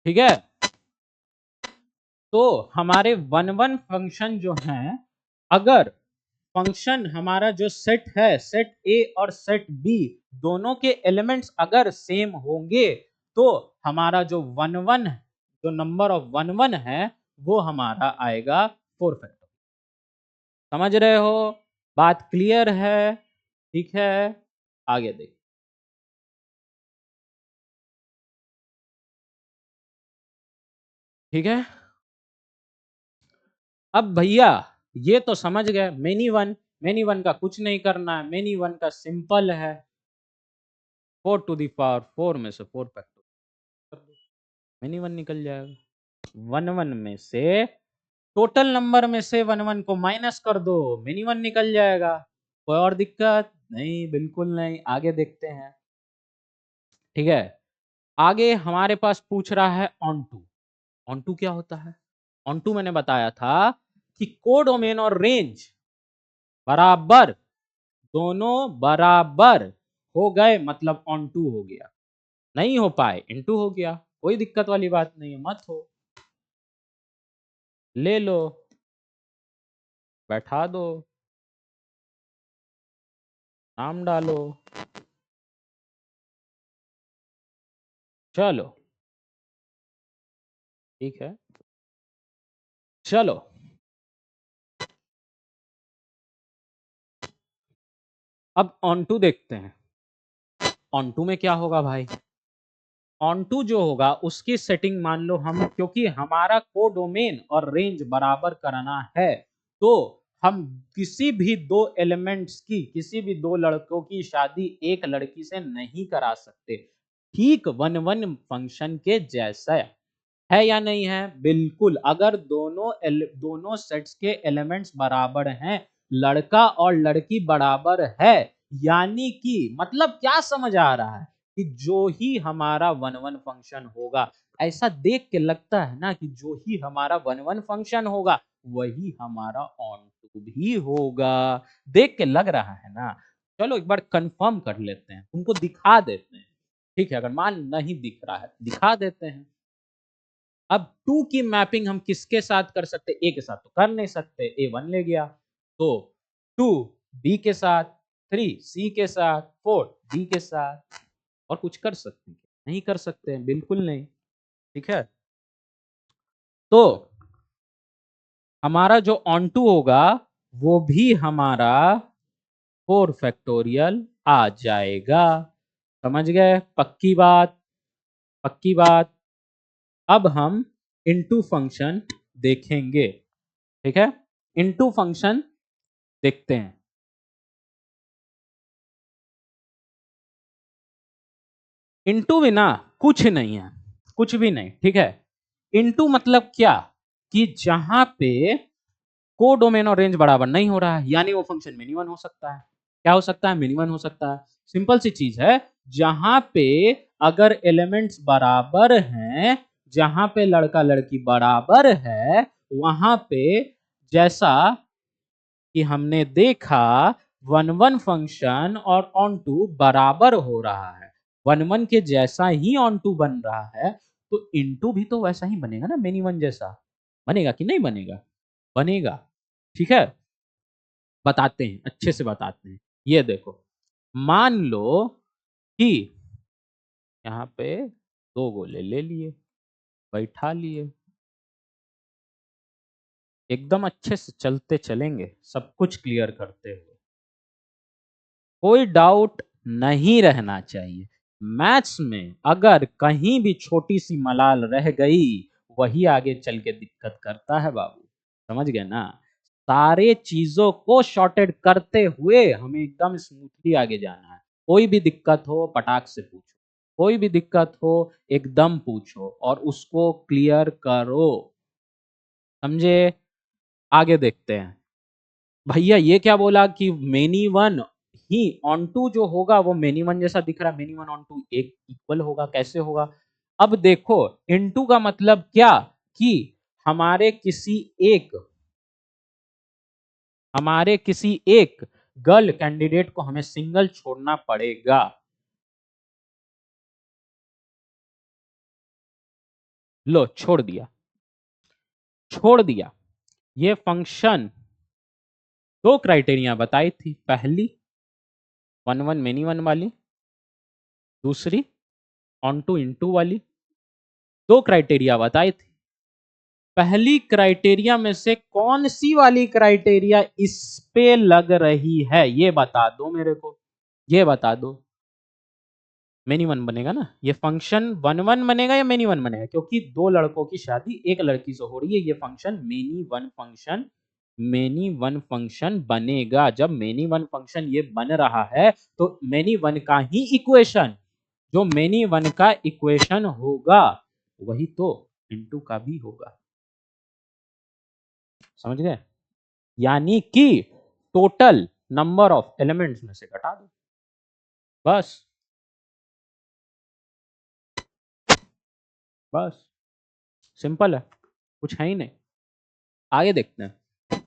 ठीक है। तो हमारे वन वन फंक्शन जो हैं, अगर फंक्शन हमारा जो सेट है, सेट ए और सेट बी, दोनों के एलिमेंट्स अगर सेम होंगे, तो हमारा जो वन वन, जो नंबर ऑफ वन वन है, वो हमारा आएगा 4 फैक्टर। समझ रहे हो, बात क्लियर है, ठीक है। आगे देख, ठीक है। अब भैया ये तो समझ गए मेनी वन, मेनी वन का कुछ नहीं करना है, मेनी वन का सिंपल है, 4 टू दी पावर 4 में से 4 फैक्टर, मेनी वन निकल जाएगा। वन वन में से टोटल नंबर में से वन वन को माइनस कर दो, मिनी वन निकल जाएगा। कोई और दिक्कत नहीं, बिल्कुल नहीं। आगे देखते हैं, ठीक है। आगे हमारे पास पूछ रहा है ऑन टू। ऑन टू क्या होता है? ऑन टू मैंने बताया था कि कोडोमेन और रेंज बराबर, दोनों बराबर हो गए मतलब ऑन टू हो गया। नहीं हो पाए इनटू हो गया, कोई दिक्कत वाली बात नहीं है, मत हो। ले लो, बैठा दो, नाम डालो, चलो ठीक है। चलो अब ऑन टू देखते हैं। ऑन टू में क्या होगा भाई? ऑन टू जो होगा उसकी सेटिंग मान लो हम, क्योंकि हमारा कोडोमेन और रेंज बराबर करना है, तो हम किसी भी दो एलिमेंट्स की, किसी भी दो लड़कों की शादी एक लड़की से नहीं करा सकते। ठीक वन वन फंक्शन के जैसा है या नहीं है? बिल्कुल। अगर दोनों सेट्स के एलिमेंट्स बराबर हैं, लड़का और लड़की बराबर है, यानी कि मतलब क्या समझ आ रहा है कि जो ही हमारा वन वन फंक्शन होगा, ऐसा देख के लगता है ना कि जो ही हमारा वन वन फंक्शन होगा वही हमारा ऑन टू भी होगा। देख के लग रहा है ना? चलो एक बार कंफर्म कर लेते हैं, तुमको दिखा देते हैं, ठीक है। अगर मान नहीं दिख रहा है दिखा देते हैं। अब टू की मैपिंग हम किसके साथ कर सकते? ए के साथ तो कर नहीं सकते, ए वन ले गया। तो टू बी के साथ, थ्री सी के साथ, फोर डी के साथ। और कुछ कर सकते हैं? नहीं कर सकते हैं, बिल्कुल नहीं, ठीक है। तो हमारा जो ऑन टू होगा वो भी हमारा 4 फैक्टोरियल आ जाएगा। समझ गए? पक्की बात, पक्की बात। अब हम इनटू फंक्शन देखेंगे, ठीक है। इनटू फंक्शन देखते हैं। इनटू बिना कुछ नहीं है, कुछ भी नहीं, ठीक है। इनटू मतलब क्या कि जहां पे कोडोमेन और रेंज बराबर नहीं हो रहा है, यानी वो फंक्शन मिनिमम हो सकता है। क्या हो सकता है? मिनिमम हो सकता है। सिंपल सी चीज है, जहां पे अगर एलिमेंट्स बराबर हैं, जहां पे लड़का लड़की बराबर है, वहां पे जैसा कि हमने देखा वन वन फंक्शन और ऑन टू बराबर हो रहा है, वन वन के जैसा ही ऑन टू बन रहा है, तो इनटू भी तो वैसा ही बनेगा ना, मेनी वन जैसा। बनेगा कि नहीं बनेगा? बनेगा, ठीक है। बताते हैं, अच्छे से बताते हैं। ये देखो, मान लो कि यहाँ पे दो गोले ले लिए, बैठा लिए, एकदम अच्छे से चलते चलेंगे, सब कुछ क्लियर करते हुए, कोई डाउट नहीं रहना चाहिए। मैथ्स में अगर कहीं भी छोटी सी मलाल रह गई, वही आगे चल के दिक्कत करता है बाबू। समझ गए ना? सारे चीजों को शॉर्टेड करते हुए हमें एकदम स्मूथली आगे जाना है। कोई भी दिक्कत हो पटाख से पूछो, कोई भी दिक्कत हो एकदम पूछो और उसको क्लियर करो। समझे? आगे देखते हैं। भैया ये क्या बोला कि मेनी वन ही ऑन टू जो होगा वो मेनी वन जैसा दिख रहा है, मेनी वन ऑन टू एक इक्वल होगा, कैसे होगा? अब देखो, इनटू का मतलब क्या कि हमारे किसी एक, हमारे किसी एक गर्ल कैंडिडेट को हमें सिंगल छोड़ना पड़ेगा। लो छोड़ दिया, छोड़ दिया। ये फंक्शन दो क्राइटेरिया बताई थी, पहली वन वन मेनी वन वाली, दूसरी ऑन टू इनटू वाली। दो क्राइटेरिया बताई थी। पहली क्राइटेरिया में से कौन सी वाली क्राइटेरिया इस पे लग रही है, ये बता दो मेरे को, ये बता दो। मेनी वन बनेगा ना ये फंक्शन, वन वन बनेगा या मेनी वन बनेगा? क्योंकि दो लड़कों की शादी एक लड़की से हो रही है, ये function many one function, many one function बनेगा। जब मेनी वन फंक्शन ये बन रहा है तो मेनी वन का ही इक्वेशन, जो मेनी वन का इक्वेशन होगा वही तो इनटू का भी होगा। समझ गए? यानी कि टोटल नंबर ऑफ एलिमेंट्स में से घटा दो, बस बस सिंपल है, कुछ है ही नहीं। आगे देखते हैं।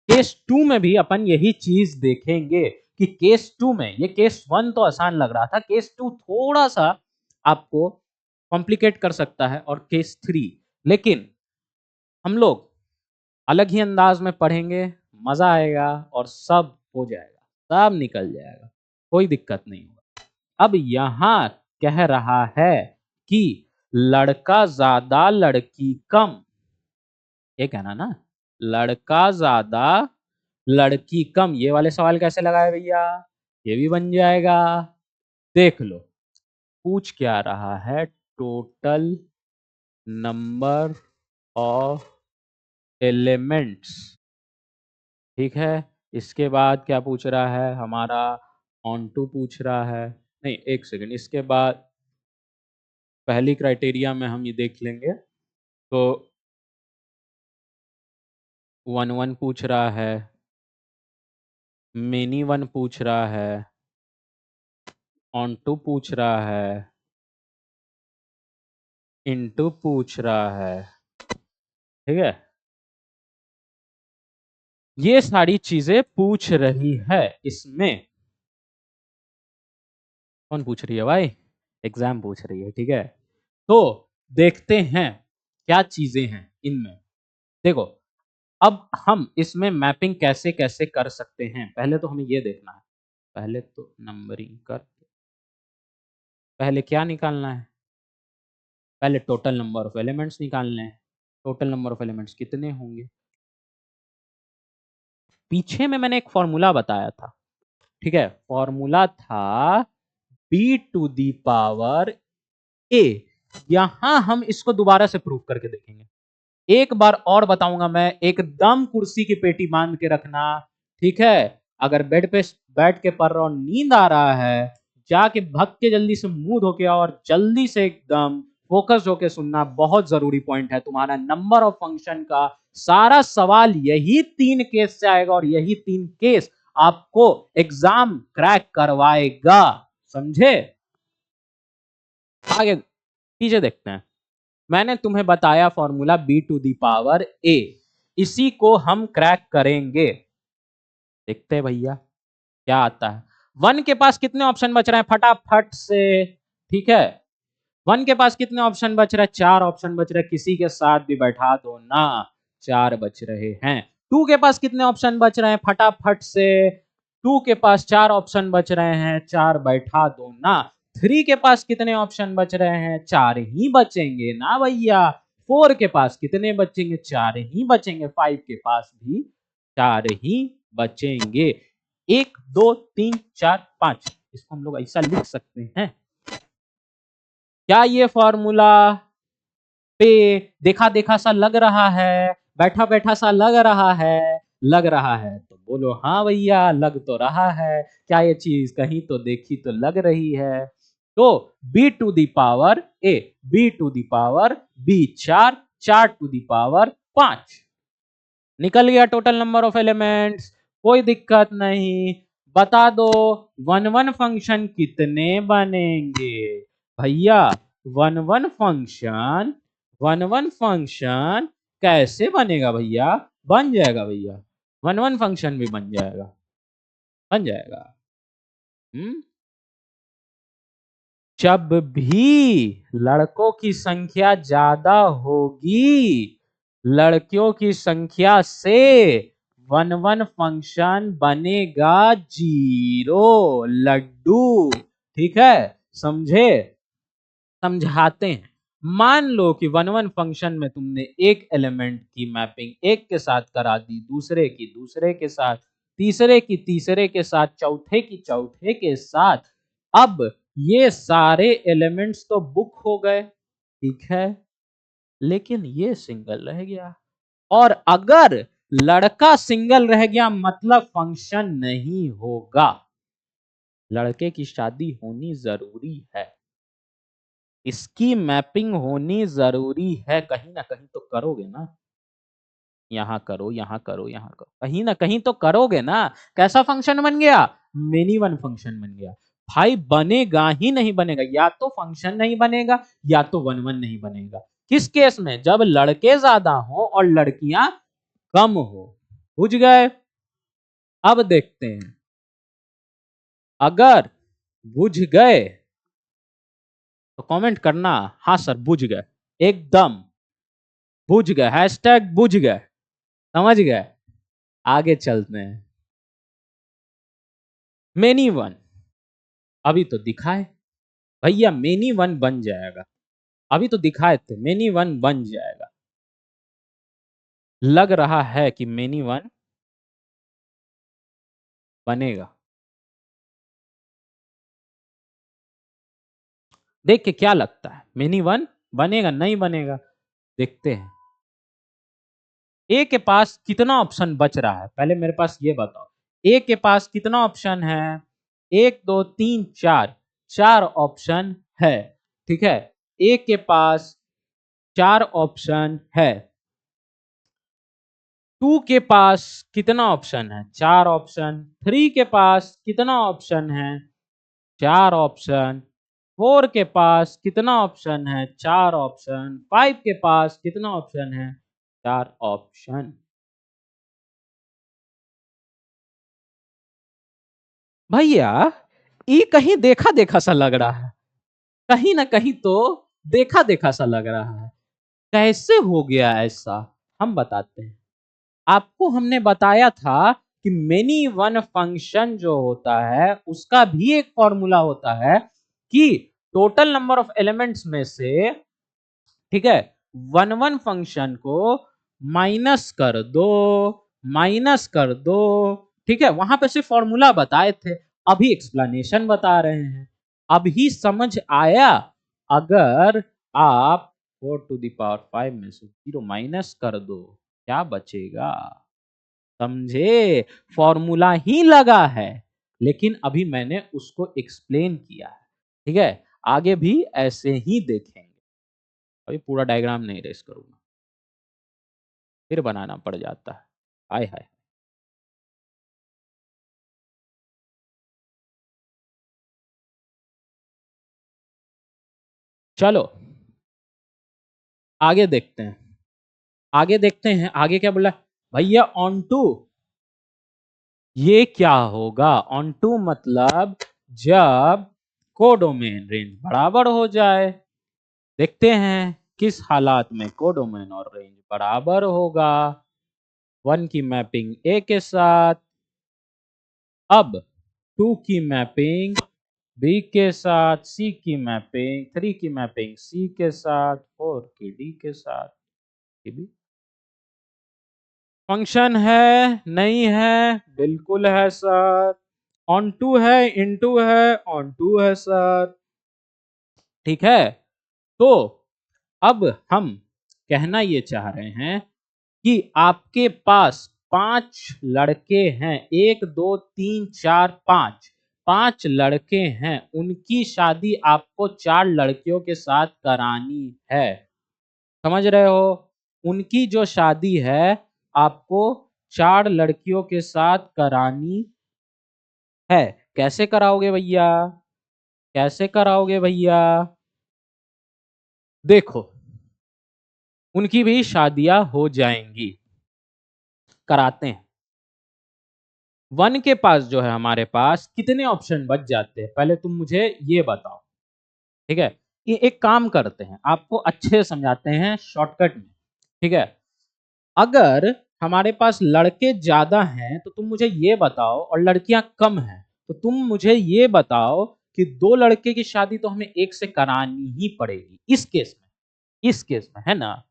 केस 2 में भी अपन यही चीज देखेंगे कि केस 2 में, ये केस 1 तो आसान लग रहा था, केस 2 थोड़ा सा आपको कॉम्प्लिकेट कर सकता है, और केस 3, लेकिन हम लोग अलग ही अंदाज में पढ़ेंगे, मजा आएगा और सब हो जाएगा, सब निकल जाएगा, कोई दिक्कत नहीं होगा। अब यहां कह रहा है कि लड़का ज्यादा लड़की कम, ये कहना ना, लड़का ज्यादा लड़की कम, ये वाले सवाल कैसे लगाए भैया, ये भी बन जाएगा। देख लो पूछ क्या रहा है, टोटल नंबर ऑफ एलिमेंट्स, ठीक है। इसके बाद क्या पूछ रहा है हमारा, ऑन टू पूछ रहा है, नहीं एक सेकंड, इसके बाद पहली क्राइटेरिया में हम ये देख लेंगे, तो 1 1 पूछ रहा है, मिनी 1 पूछ रहा है, ऑन टू पूछ रहा है, इनटू पूछ रहा है, ठीक है। ये सारी चीजें पूछ रही है इसमें। कौन पूछ रही है भाई, एग्जाम पूछ रही है, ठीक है। तो देखते हैं क्या चीजें हैं इनमें। देखो अब हम इसमें मैपिंग कैसे कैसे कर सकते हैं, पहले तो हमें ये देखना है, पहले तो नंबरिंग कर, पहले क्या निकालना है, पहले टोटल नंबर ऑफ एलिमेंट्स निकालने हैं। टोटल नंबर ऑफ एलिमेंट्स कितने होंगे, पीछे में मैंने एक फॉर्मूला बताया था, ठीक है, फॉर्मूला था b to the power a। यहां हम इसको दोबारा से प्रूव करके देखेंगे, एक बार और बताऊंगा मैं, एकदम कुर्सी की पेटी बांध के रखना, ठीक है। अगर बेड पे बैठ के पढ़ रहा हो, नींद आ रहा है, जाके भग के जल्दी से मुंह धो के और जल्दी से एकदम फोकस होके सुनना, बहुत जरूरी पॉइंट है तुम्हारा नंबर ऑफ फंक्शन का। सारा सवाल यही 3 केस से आएगा और यही 3 केस आपको एग्जाम क्रैक करवाएगा, समझे। आगे पीछे देखते हैं। मैंने तुम्हें बताया formula b to the power a, इसी को हम क्रैक करेंगे, देखते हैं भैया क्या आता है। 1 के पास कितने ऑप्शन बच रहे हैं फटाफट से, ठीक है। 1 के पास कितने ऑप्शन बच रहे हैं, 4 ऑप्शन बच रहे हैं, किसी के साथ भी बैठा दो ना, 4 बच रहे हैं। 2 के पास कितने ऑप्शन बच रहे हैं फटाफट से, 2 के पास 4 ऑप्शन बच रहे हैं, 4 बैठा दो ना। 3 के पास कितने ऑप्शन बच रहे हैं, 4 ही बचेंगे ना भैया। 4 के पास कितने बचेंगे, 4 ही बचेंगे। 5 के पास भी 4 ही बचेंगे। 1 2 3 4 5, इसको हम लोग ऐसा लिख सकते हैं। क्या ये फॉर्मूला पे देखा देखा सा लग रहा है, बैठा बैठा सा लग रहा है, लग रहा है तो बोलो हाँ भैया लग तो रहा है। क्या ये चीज कहीं तो देखी तो लग रही है। तो b to the power a, b to the power b, 4, 4 to the power 5, निकल गया टोटल नंबर ऑफ एलिमेंट्स, कोई दिक्कत नहीं। बता दो 1 1 फंक्शन कितने बनेंगे भैया, 1 1 फंक्शन, 1 1 फंक्शन कैसे बनेगा भैया, बन जाएगा भैया, 1 1 फंक्शन भी बन जाएगा, बन जाएगा। जब भी लड़कों की संख्या ज्यादा होगी, लड़कियों की संख्या से 1 1 फंक्शन बनेगा 0 लड्डू, ठीक है, समझे। समझाते हैं। मान लो कि 1 1 फंक्शन में तुमने एक एलिमेंट की मैपिंग एक के साथ करा दी, दूसरे की दूसरे के साथ, तीसरे की तीसरे के साथ, चौथे की चौथे के साथ। अब ये सारे एलिमेंट्स तो बुक हो गए, ठीक है, लेकिन ये सिंगल रह गया। और अगर लड़का सिंगल रह गया मतलब फंक्शन नहीं होगा, लड़के की शादी होनी जरूरी है। इसकी मैपिंग होनी जरूरी है, कहीं ना कहीं तो करोगे ना, यहाँ करो, यहाँ करो, यहाँ करो, कहीं ना कहीं तो करोगे ना। कैसा फंक्शन बन गया? मेनी वन फंक्शन बन गया। भाई बनेगा ही नहीं बनेगा, या तो फंक्शन नहीं बनेगा या तो वन वन नहीं बनेगा। किस केस में? जब लड़के ज्यादा हो और लड़कियां कम हो। बुझ गए? अब देखते हैं, अगर बुझ गए तो कमेंट करना, हाँ सर बुझ गए, एकदम बुझ गए, हैशटैग बुझ गए, समझ गए। आगे चलते हैं। मेनी वन अभी तो दिखाए भैया, मेनी वन बन जाएगा, अभी तो दिखाए थे मेनी वन बन जाएगा। लग रहा है कि मेनी वन बनेगा। देख के क्या लगता है, मेनी वन बनेगा नहीं बनेगा? देखते हैं। ए के पास कितना ऑप्शन बच रहा है, पहले मेरे पास ये बताओ। ए के पास कितना ऑप्शन है? एक दो तीन चार, चार ऑप्शन है। ठीक है, ए के पास चार ऑप्शन है। टू के पास कितना ऑप्शन है? चार ऑप्शन। थ्री के पास कितना ऑप्शन है? चार ऑप्शन। फोर के पास कितना ऑप्शन है? चार ऑप्शन। फाइव के पास कितना ऑप्शन है? चार ऑप्शन। भैया ये कहीं देखा देखा सा लग रहा है, कहीं ना कहीं तो देखा देखा सा लग रहा है। कैसे हो गया ऐसा? हम बताते हैं। आपको हमने बताया था कि मेनी वन फंक्शन जो होता है उसका भी एक फॉर्मूला होता है कि टोटल नंबर ऑफ एलिमेंट्स में से, ठीक है, वन वन फंक्शन को माइनस कर दो, माइनस कर दो। ठीक है, वहां पे सिर्फ फॉर्मूला बताए थे, अभी एक्सप्लेनेशन बता रहे हैं। अभी समझ आया? अगर आप 4⁵ में से 0 माइनस कर दो, क्या बचेगा? समझे? फॉर्मूला ही लगा है, लेकिन अभी मैंने उसको एक्सप्लेन किया है। ठीक है, आगे भी ऐसे ही देखेंगे। अभी पूरा डायग्राम नहीं रेस करूंगा, फिर बनाना पड़ जाता है। हाय हाय। चलो आगे देखते हैं, आगे देखते हैं, आगे क्या बोला भैया? Onto. ये क्या होगा? ऑन टू मतलब जब कोडोमेन रेंज बराबर हो जाए। देखते हैं किस हालात में कोडोमेन और रेंज बराबर होगा। वन की मैपिंग ए के साथ, अब टू की मैपिंग बी के साथ, सी की मैपिंग, थ्री की मैपिंग सी के साथ, फोर की डी के साथ। ये भी फंक्शन है नहीं है? बिल्कुल है सर। ऑन टू है, इन टू है, ऑन टू है सर। ठीक है, तो अब हम कहना ये चाह रहे हैं कि आपके पास पांच लड़के हैं, एक दो तीन चार पांच, पांच लड़के हैं, उनकी शादी आपको चार लड़कियों के साथ करानी है। समझ रहे हो? उनकी जो शादी है आपको चार लड़कियों के साथ करानी है। कैसे कराओगे भैया? कैसे कराओगे भैया? देखो, उनकी भी शादियां हो जाएंगी, कराते हैं। वन के पास जो है हमारे पास कितने ऑप्शन बच जाते हैं, पहले तुम मुझे ये बताओ। ठीक है, ये एक काम करते हैं, आपको अच्छे से समझाते हैं शॉर्टकट में। ठीक है, अगर हमारे पास लड़के ज्यादा हैं तो तुम मुझे ये बताओ, और लड़कियां कम हैं तो तुम मुझे ये बताओ कि दो लड़के की शादी तो हमें एक से करानी ही पड़ेगी इस केस में, इस केस में है ना?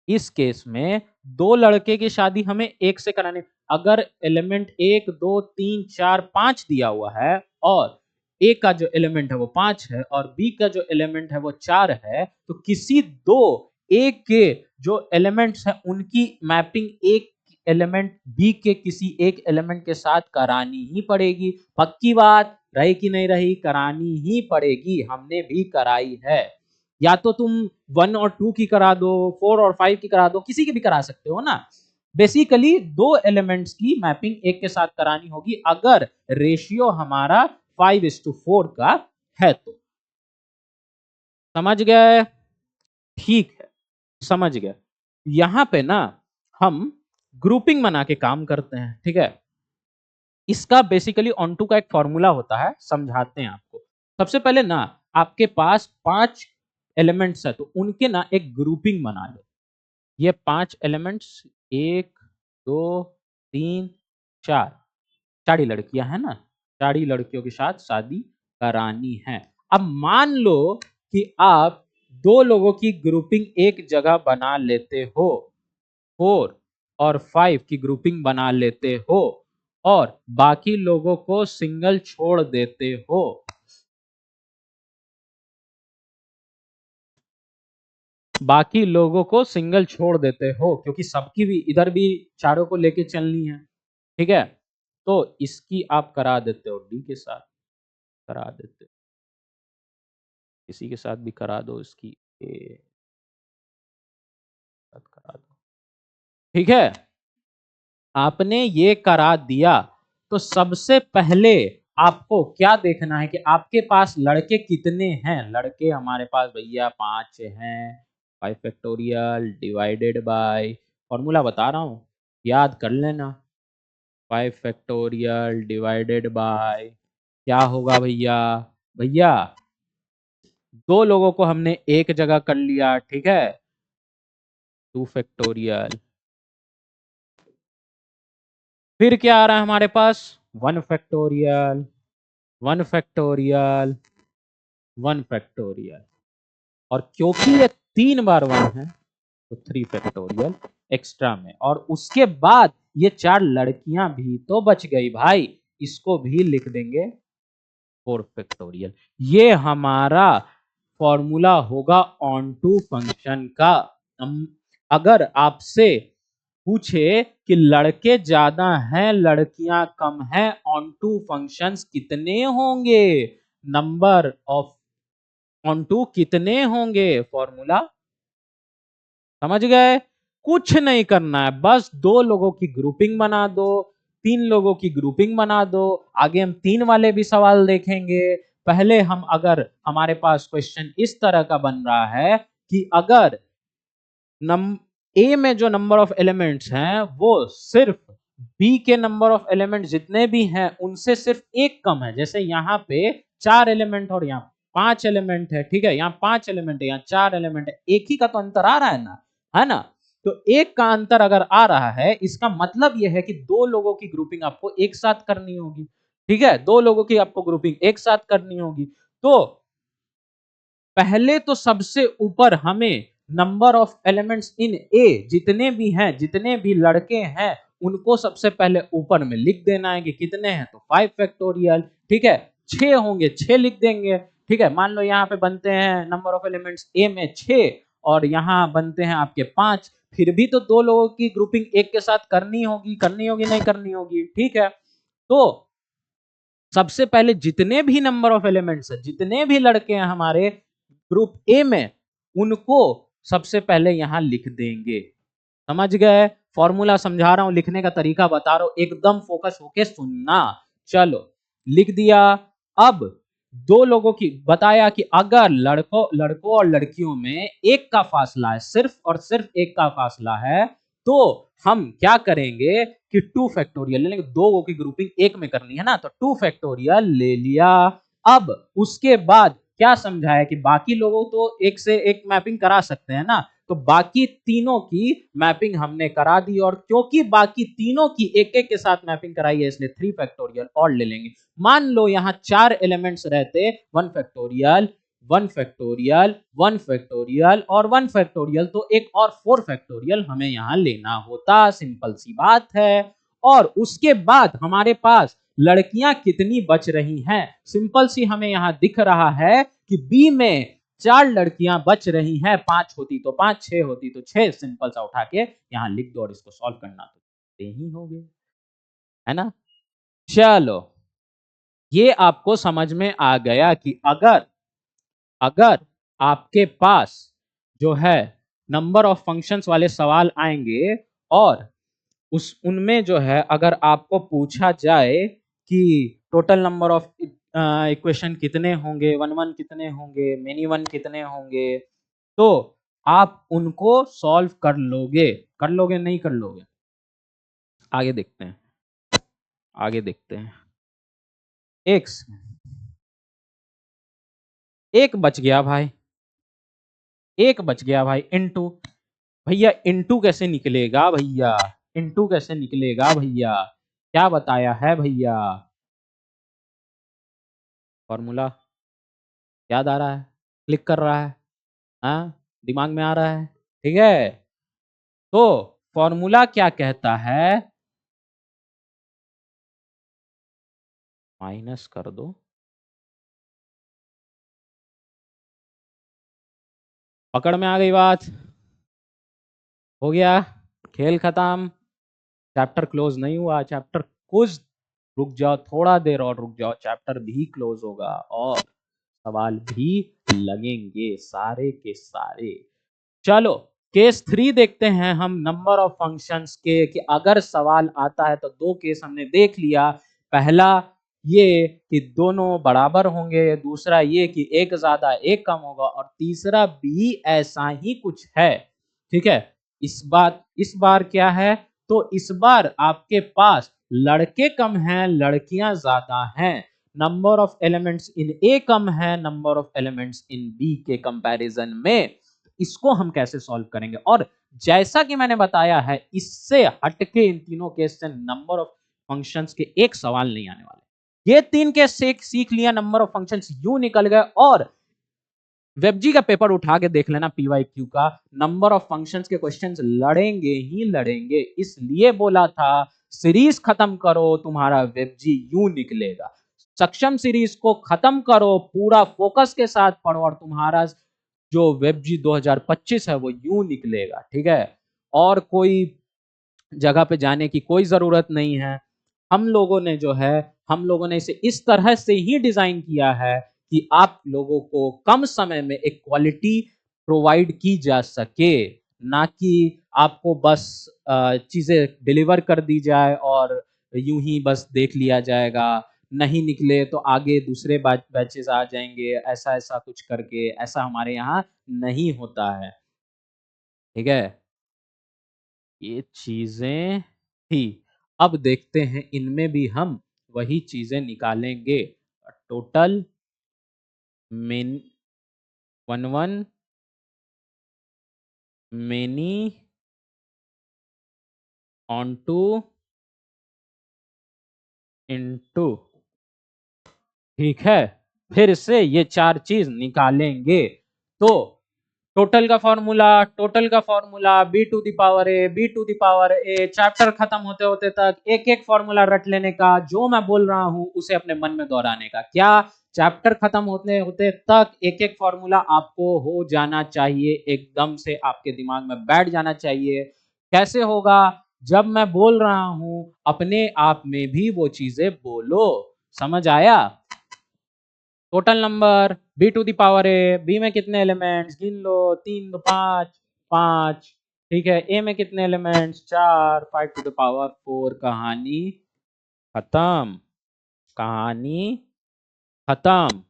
इस केस में दो लड़के की शादी हमें एक से करानी। अगर एलिमेंट एक दो तीन चार पांच दिया हुआ है और ए का जो एलिमेंट है वो पांच है और बी का जो एलिमेंट है वो चार है, तो किसी दो ए के जो एलिमेंट्स हैं उनकी मैपिंग एक एलिमेंट बी के किसी एक एलिमेंट के साथ करानी ही पड़ेगी। पक्की बात? रही कि नहीं रही, करानी ही पड़ेगी, हमने भी कराई है। या तो तुम 1 और 2 की करा दो, 4 और 5 की करा दो, किसी की भी करा सकते हो ना। बेसिकली दो एलिमेंट्स की मैपिंग एक के साथ करानी होगी अगर रेशियो हमारा 5:4 का है तो। समझ गए? ठीक है, समझ गए। यहां पे ना हम ग्रुपिंग बना के काम करते हैं, ठीक है। इसका बेसिकली ऑनटू का एक फॉर्मूला होता है, समझाते हैं आपको। सबसे पहले ना आपके पास 5 एलिमेंट्स है तो उनके ना एक ग्रुपिंग बना लो। ये 5 एलिमेंट्स, 1 2 3 4, 4 ही लड़कियां हैं ना, 4 ही लड़कियों के साथ शादी करानी है। अब मान लो कि आप दो लोगों की ग्रुपिंग एक जगह बना लेते हो, 4 और 5 की ग्रुपिंग बना लेते हो और बाकी लोगों को सिंगल छोड़ देते हो। बाकी लोगों को सिंगल छोड़ देते हो क्योंकि सबकी भी इधर भी चारों को लेके चलनी है, ठीक है। तो इसकी आप करा देते हो डी के साथ, करा देते हो, इसी के साथ भी करा दो, इसकी ए साथ करा दो, ठीक है। आपने ये करा दिया तो सबसे पहले आपको क्या देखना है कि आपके पास लड़के कितने हैं। लड़के हमारे पास भैया 5 हैं, 5 फैक्टोरियल डिवाइडेड बाय, फॉर्मूला बता रहा हूं, याद कर लेना। 5 फैक्टोरियल डिवाइडेड बाय क्या होगा भैया, भैया दो लोगों को हमने एक जगह कर लिया, ठीक है, 2 फैक्टोरियल। फिर क्या आ रहा है हमारे पास, 1 फैक्टोरियल, 1 फैक्टोरियल, 1 फैक्टोरियल। और क्योंकि ये 3 बार 1 है तो 3 फैक्टोरियल एक्स्ट्रा में। और उसके बाद ये 4 लड़कियां भी तो बच गई भाई, इसको भी लिख देंगे 4 फैक्टोरियल। ये हमारा फॉर्मूला होगा ऑन टू फंक्शन का। अगर आपसे पूछे कि लड़के ज्यादा हैं लड़कियां कम हैं, ऑन टू फंक्शंस कितने होंगे, नंबर ऑफ ऑन टू कितने होंगे, फॉर्मूला समझ गए। कुछ नहीं करना है, बस दो लोगों की ग्रुपिंग बना दो, 3 लोगों की ग्रुपिंग बना दो। आगे हम 3 वाले भी सवाल देखेंगे। पहले हम, अगर हमारे पास क्वेश्चन इस तरह का बन रहा है कि अगर ए में जो नंबर ऑफ एलिमेंट्स हैं वो सिर्फ बी के नंबर ऑफ एलिमेंट जितने भी हैं उनसे सिर्फ एक कम है, जैसे यहाँ पे 4 एलिमेंट और यहाँ 5 एलिमेंट है, ठीक है, यहाँ 5 एलिमेंट है, यहाँ 4 एलिमेंट है, एक ही का तो अंतर आ रहा है ना, है ना। तो एक का अंतर अगर आ रहा है इसका मतलब यह है कि दो लोगों की ग्रुपिंग आपको एक साथ करनी होगी, ठीक है, दो लोगों की आपको ग्रुपिंग एक साथ करनी होगी। तो पहले तो सबसे ऊपर हमें नंबर ऑफ एलिमेंट्स इन ए जितने भी हैं, जितने भी लड़के हैं उनको सबसे पहले ऊपर में लिख देना है कि कितने हैं, तो 5 फैक्टोरियल, ठीक है, 6 होंगे 6 लिख देंगे, ठीक है। मान लो यहाँ पे बनते हैं नंबर ऑफ एलिमेंट्स ए में 6 और यहाँ बनते हैं आपके 5, फिर भी तो दो लोगों की ग्रुपिंग एक के साथ करनी होगी, करनी होगी नहीं करनी होगी, ठीक है। तो सबसे पहले जितने भी नंबर ऑफ एलिमेंट्स है, जितने भी लड़के हैं हमारे ग्रुप ए में, उनको सबसे पहले यहां लिख देंगे। समझ गए, फॉर्मूला समझा रहा हूं, लिखने का तरीका बता रहा हूं, एकदम फोकस होके सुनना। चलो लिख दिया। अब दो लोगों की बताया कि अगर लड़कों और लड़कियों में एक का फासला है, सिर्फ और सिर्फ एक का फासला है, तो हम क्या करेंगे कि 2 फैक्टोरियल ले लेंगे, दो की ग्रुपिंग एक में करनी है ना, तो 2 फैक्टोरियल ले लिया। अब उसके बाद क्या समझाया कि बाकी लोगों तो एक से एक मैपिंग करा सकते हैं ना, तो बाकी तीनों की मैपिंग हमने करा दी। और क्योंकि बाकी तीनों की एक एक के साथ मैपिंग कराई है इसलिए 3 फैक्टोरियल और ले लेंगे। मान लो यहां 4 एलिमेंट्स रहते, 1 फैक्टोरियल, 1 फैक्टोरियल, 1 फैक्टोरियल और 1 फैक्टोरियल, तो एक और 4 फैक्टोरियल हमें यहां लेना होता, सिंपल सी बात है। और उसके बाद हमारे पास लड़कियां कितनी बच रही हैं, सिंपल सी हमें यहां दिख रहा है कि बी में 4 लड़कियां बच रही हैं, 5 होती तो 5, 6 होती तो 6, सिंपल सा उठा के यहां लिख दो और इसको सॉल्व करना तो ही हो गया, है ना। चलो ये आपको समझ में आ गया कि अगर अगर आपके पास जो है नंबर ऑफ फंक्शंस वाले सवाल आएंगे और उस उनमें जो है अगर आपको पूछा जाए कि टोटल नंबर ऑफ इक्वेशन कितने होंगे, वन वन कितने होंगे, मेनी वन कितने होंगे, तो आप उनको सॉल्व कर लोगे नहीं कर लोगे? आगे देखते हैं, आगे देखते हैं। एक्स एक बच गया भाई, एक बच गया भाई, इनटू। भैया इनटू कैसे निकलेगा भैया, इनटू कैसे निकलेगा भैया, क्या बताया है भैया? फॉर्मूला याद आ रहा है, क्लिक कर रहा है, हाँ दिमाग में आ रहा है, ठीक है। तो फॉर्मूला क्या कहता है, माइनस कर दो, पकड़ में आ गई बात, हो गया, खेल खत्म, चैप्टर क्लोज नहीं हुआ, चैप्टर कुछ रुक जाओ, थोड़ा देर और रुक जाओ, चैप्टर भी क्लोज होगा और सवाल भी लगेंगे सारे के सारे। चलो केस 3 देखते हैं हम नंबर ऑफ फंक्शंस के, कि अगर सवाल आता है तो दो केस हमने देख लिया। पहला ये कि दोनों बराबर होंगे, दूसरा ये कि एक ज्यादा एक कम होगा, और तीसरा भी ऐसा ही कुछ है, ठीक है। इस बार क्या है, तो इस बार आपके पास लड़के कम हैं, लड़कियां ज्यादा हैं, number of elements in A कम है, number of elements in B के कंपैरिजन में। इसको हम कैसे सॉल्व करेंगे, और जैसा कि मैंने बताया है इससे हटके इन तीनों केस से नंबर ऑफ फंक्शंस के एक सवाल नहीं आने वाले। ये तीन केस से सीख लिया, नंबर ऑफ फंक्शंस यूं निकल गए। और वेबजी का पेपर उठा के देख लेना, पीवाईक्यू का, नंबर ऑफ फंक्शंस के क्वेश्चंस लड़ेंगे ही लड़ेंगे, इसलिए बोला था सीरीज खत्म करो, तुम्हारा वेबजी यूं निकलेगा। सक्षम सीरीज को खत्म करो, पूरा फोकस के साथ पढ़ो, और तुम्हारा जो वेबजी 2025 है वो यूं निकलेगा, ठीक है। और कोई जगह पे जाने की कोई जरूरत नहीं है। हम लोगों ने जो है, हम लोगों ने इसे इस तरह से ही डिजाइन किया है कि आप लोगों को कम समय में एक क्वालिटी प्रोवाइड की जा सके, ना कि आपको बस चीजें डिलीवर कर दी जाए और यूं ही बस देख लिया जाएगा, नहीं निकले तो आगे दूसरे बैचेस आ जाएंगे, ऐसा ऐसा कुछ करके, ऐसा हमारे यहाँ नहीं होता है, ठीक है। ये चीजें थी। अब देखते हैं इनमें भी हम वही चीजें निकालेंगे। Total many one one many onto into, ठीक है। फिर से ये चार चीज निकालेंगे। तो टोटल का formula B to the power A, B to the power A, chapter खत्म होते होते तक एक एक फॉर्मूला रट लेने का, जो मैं बोल रहा हूं उसे अपने मन में दोहराने का। क्या चैप्टर खत्म होते होते तक एक एक फॉर्मूला आपको हो जाना चाहिए, एकदम से आपके दिमाग में बैठ जाना चाहिए। कैसे होगा, जब मैं बोल रहा हूं अपने आप में भी वो चीजें बोलो, समझ आया। Total number B to the power A, B में कितने एलिमेंट्स गिन लो, तीन दो पांच, पांच, ठीक है। ए में कितने एलिमेंट्स, चार, five to the power four. कहानी खत्म, कहानी खत्म।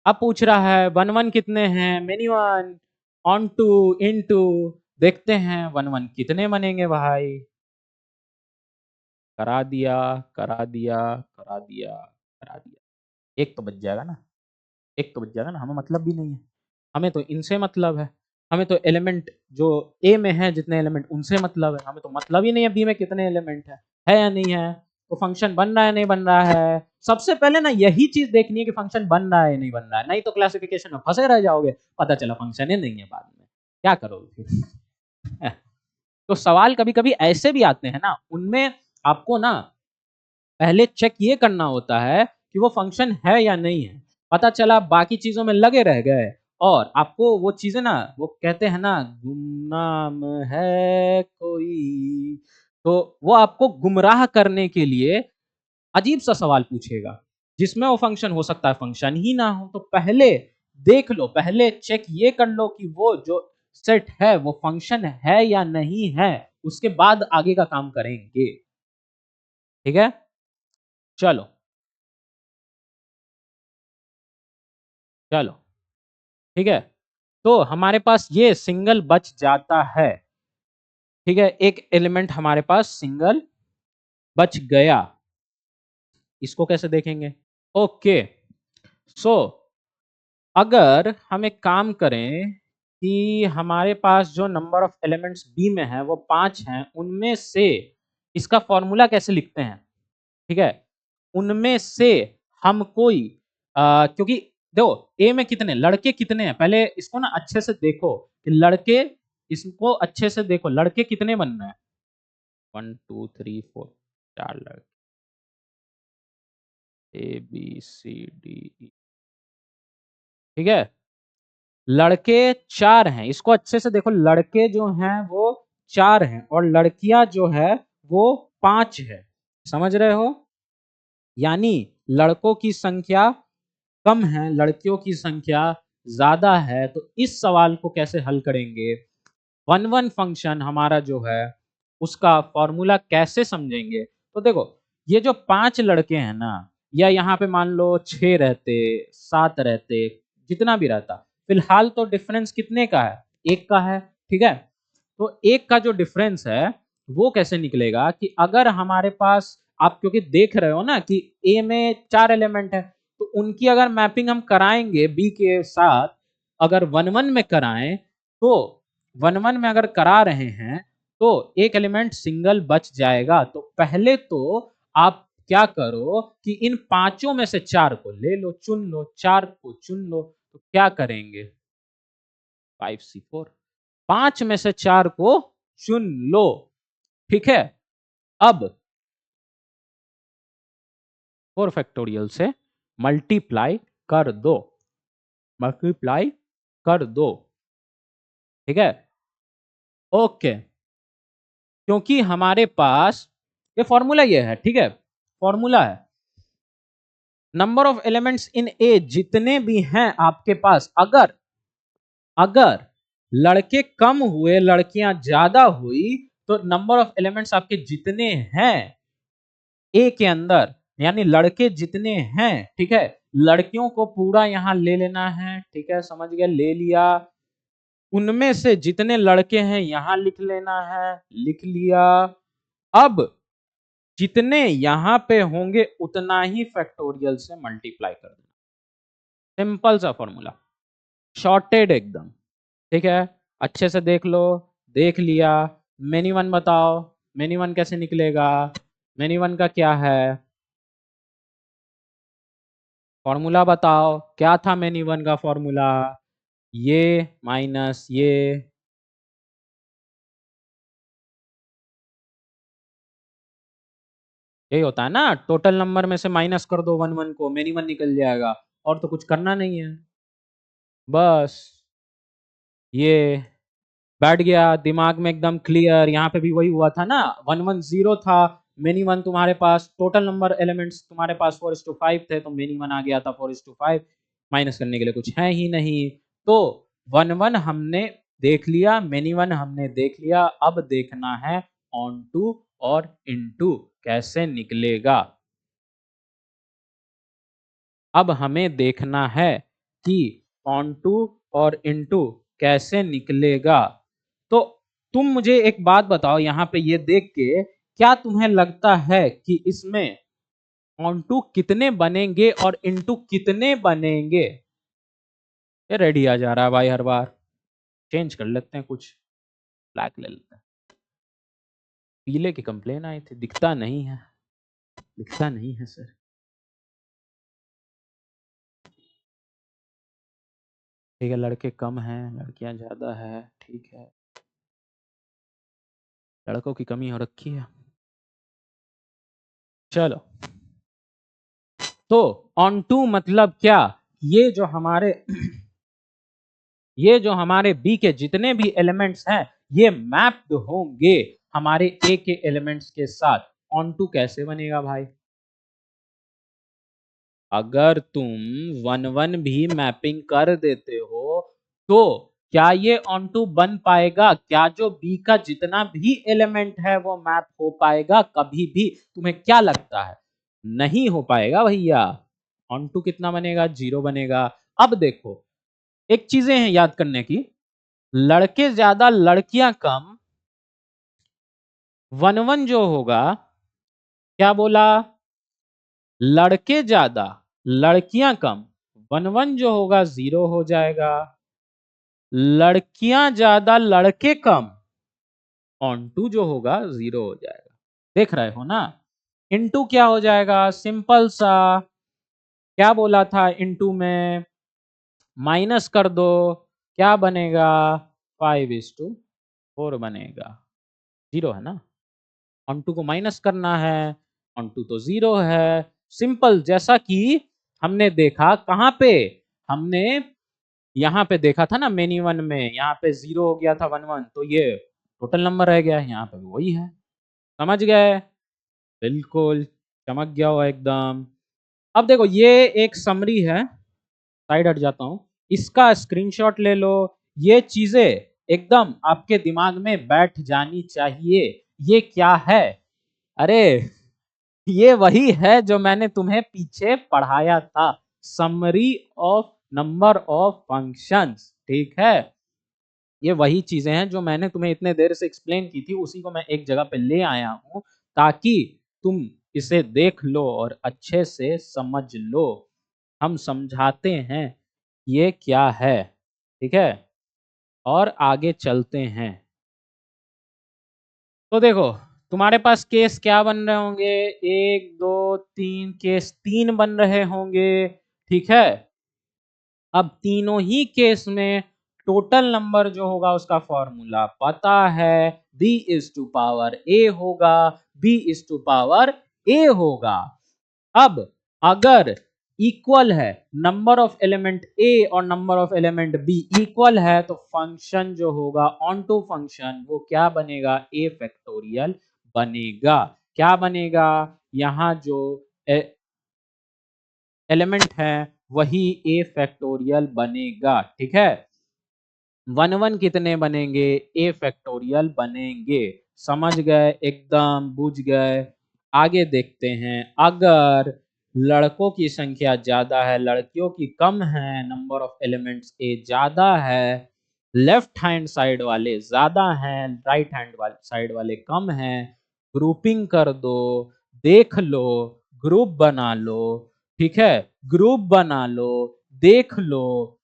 अब पूछ रहा है वन वन कितने हैं, many one, onto, into. देखते हैं वन वन कितने बनेंगे भाई। करा दिया, करा दिया, करा दिया, करा दिया। एक तो बच जाएगा ना, एक तो बच जाएगा ना, हमें मतलब भी नहीं है, हमें तो इनसे मतलब है। हमें तो एलिमेंट जो ए में है जितने एलिमेंट उनसे मतलब है, हमें तो मतलब ही नहीं है बी में कितने एलिमेंट है या नहीं है। तो फंक्शन बन रहा है नहीं बन रहा है, सबसे पहले ना यही चीज देखनी है कि फंक्शन बन रहा है नहीं बन रहा है, नहीं तो क्लासिफिकेशन में फंसे रह जाओगे, पता चला फंक्शन ही नहीं है बाद में, क्या करोगे फिर तो सवाल कभी कभी ऐसे भी आते हैं ना, उनमें आपको ना पहले चेक ये करना होता है कि वो फंक्शन है या नहीं है। पता चला बाकी चीजों में लगे रह गए और आपको वो चीजें ना, वो कहते हैं ना गुमनाम है कोई, तो वो आपको गुमराह करने के लिए अजीब सा सवाल पूछेगा, जिसमें वो फंक्शन हो सकता है फंक्शन ही ना हो। तो पहले देख लो, पहले चेक ये कर लो कि वो जो सेट है वो फंक्शन है या नहीं है, उसके बाद आगे का काम करेंगे। ठीक है, चलो चलो ठीक है। तो हमारे पास ये सिंगल बच जाता है। ठीक है, एक एलिमेंट हमारे पास सिंगल बच गया। इसको कैसे देखेंगे? ओके, सो अगर हम एक काम करें कि हमारे पास जो नंबर ऑफ एलिमेंट्स बी में है वो 5 हैं, उनमें से इसका फॉर्मूला कैसे लिखते हैं? ठीक है, उनमें से हम कोई क्योंकि देखो ए में कितने लड़के कितने हैं, पहले इसको ना अच्छे से देखो कि लड़के, इसको अच्छे से देखो लड़के कितने बन रहे हैं। 1 2 3 4, 4 लड़के, A B C D E. ठीक है, लड़के 4 हैं, इसको अच्छे से देखो, लड़के जो हैं वो 4 हैं और लड़कियां जो है वो 5 है। समझ रहे हो? यानी लड़कों की संख्या कम है, लड़कियों की संख्या ज्यादा है। तो इस सवाल को कैसे हल करेंगे? वन वन फंक्शन हमारा जो है उसका फॉर्मूला कैसे समझेंगे? तो देखो, ये जो 5 लड़के हैं ना, या यहाँ पे मान लो 6 रहते, 7 रहते, जितना भी रहता, फिलहाल तो डिफरेंस कितने का है? एक का है। ठीक है, तो एक का जो डिफरेंस है वो कैसे निकलेगा कि अगर हमारे पास, आप क्योंकि देख रहे हो ना कि ए में 4 एलिमेंट है, तो उनकी अगर मैपिंग हम कराएंगे बी के साथ, अगर वन वन में कराएं, तो वन वन में अगर करा रहे हैं तो एक एलिमेंट सिंगल बच जाएगा। तो पहले तो आप क्या करो कि इन पांचों में से 4 को ले लो, चुन लो, 4 को चुन लो। तो क्या करेंगे? 5C4, 5 में से 4 को चुन लो। ठीक है, अब 4 फैक्टोरियल से मल्टीप्लाई कर दो, मल्टीप्लाई कर दो। ठीक है, ओके, क्योंकि हमारे पास ये फॉर्मूला ये है। ठीक है, फॉर्मूला है नंबर ऑफ एलिमेंट्स इन ए, जितने भी हैं आपके पास, अगर अगर लड़के कम हुए लड़कियां ज्यादा हुई, तो नंबर ऑफ एलिमेंट्स आपके जितने हैं ए के अंदर, यानी लड़के जितने हैं, ठीक है, लड़कियों को पूरा यहां ले लेना है। ठीक है, समझ गया, ले लिया। उनमें से जितने लड़के हैं यहां लिख लेना है, लिख लिया। अब जितने यहां पे होंगे उतना ही फैक्टोरियल से मल्टीप्लाई कर देना। सिंपल सा फॉर्मूला, शॉर्टेड एकदम। ठीक है, अच्छे से देख लो, देख लिया। मेनी वन बताओ, मेनी वन कैसे निकलेगा? मेनी वन का क्या है फॉर्मूला? बताओ क्या था मेनी वन का फॉर्मूला? ये माइनस ये, यही होता है ना, टोटल नंबर में से माइनस कर दो वन वन को, मेनी वन निकल जाएगा। और तो कुछ करना नहीं है, बस ये बैठ गया दिमाग में एकदम क्लियर। यहाँ पे भी वही हुआ था ना, 110 था, मेनी वन तुम्हारे पास, टोटल नंबर एलिमेंट्स तुम्हारे पास 4:5 थे, तो मेनी वन आ गया था 4:5। माइनस करने के लिए कुछ है ही नहीं। तो वन वन हमने देख लिया, मेनी वन हमने देख लिया। अब देखना है ऑन टू और इनटू कैसे निकलेगा। अब हमें देखना है कि ऑन टू और इनटू कैसे निकलेगा। तो तुम मुझे एक बात बताओ, यहाँ पे ये देख के क्या तुम्हें लगता है कि इसमें ऑन टू कितने बनेंगे और इनटू कितने बनेंगे? ये रेडी आ जा रहा है भाई हर बार। चेंज कर लेते हैं कुछ, ब्लैक ले लेते हैं। पीले की कंप्लेन आई थी, दिखता नहीं है, दिखता नहीं है सर। ठीक है, लड़के कम हैं लड़कियां ज्यादा है, ठीक है, लड़कों की कमी हो रखी है। चलो, तो ऑन टू मतलब क्या? ये जो हमारे ये जो हमारे बी के जितने भी एलिमेंट्स हैं ये मैप्ड होंगे हमारे ए के एलिमेंट्स के साथ। ऑन टू कैसे बनेगा भाई? अगर तुम 1 1 भी मैपिंग कर देते हो तो क्या ये ऑनटू बन पाएगा? क्या जो बी का जितना भी एलिमेंट है वो मैप हो पाएगा कभी भी? तुम्हें क्या लगता है? नहीं हो पाएगा भैया। ऑनटू कितना बनेगा? 0 बनेगा। अब देखो, एक चीजें हैं याद करने की, लड़के ज्यादा लड़कियां कम। 1 1 जो होगा, क्या बोला? लड़के ज्यादा लड़कियां कम। 1 1 जो होगा 0 हो जाएगा। लड़कियां ज्यादा लड़के कम, ऑन टू जो होगा 0 हो जाएगा। देख रहे हो ना? इनटू क्या हो जाएगा? सिंपल सा, क्या बोला था इनटू में? माइनस कर दो, क्या बनेगा? 5:4 बनेगा। 0 है ना? ऑन टू को माइनस करना है, ऑन टू तो 0 है। सिंपल, जैसा कि हमने देखा कहां पे? हमने यहाँ पे देखा था ना, मेनी वन में, यहाँ पे 0 हो गया था 1 1, तो ये टोटल नंबर रह गया, यहाँ पे वही है। समझ गए? बिल्कुल चमक गया हो एकदम। अब देखो, ये एक समरी है, साइड हट जाता हूं, इसका स्क्रीनशॉट ले लो। ये चीजें एकदम आपके दिमाग में बैठ जानी चाहिए। ये क्या है? अरे, ये वही है जो मैंने तुम्हें पीछे पढ़ाया था, summary of number of functions. ठीक है, ये वही चीजें हैं जो मैंने तुम्हें इतने देर से एक्सप्लेन की थी, उसी को मैं एक जगह पे ले आया हूं ताकि तुम इसे देख लो और अच्छे से समझ लो। हम समझाते हैं ये क्या है, ठीक है, और आगे चलते हैं। तो देखो, तुम्हारे पास केस क्या बन रहे होंगे? 1 2 3 केस, 3 बन रहे होंगे, ठीक है। अब तीनों ही केस में टोटल नंबर जो होगा उसका फॉर्मूला पता है, b is to power a होगा, b is to power a होगा। अब अगर इक्वल है, नंबर ऑफ एलिमेंट a और number of element b equal है, तो फंक्शन जो होगा ऑन टू फंक्शन वो क्या बनेगा? a फैक्टोरियल बनेगा। क्या बनेगा? यहाँ जो एलिमेंट है वही a फैक्टोरियल बनेगा, ठीक है। 1 1 कितने बनेंगे? a फैक्टोरियल बनेंगे। समझ गए? एकदम बुझ गए? आगे देखते हैं। अगर लड़कों की संख्या ज्यादा है, लड़कियों की कम है, नंबर ऑफ एलिमेंट्स a ज्यादा है, लेफ्ट हैंड साइड वाले ज्यादा हैं, राइट हैंड साइड वाले कम हैं, ग्रुपिंग कर दो, देख लो, ग्रुप बना लो, ठीक है, ग्रुप बना लो, देख लो,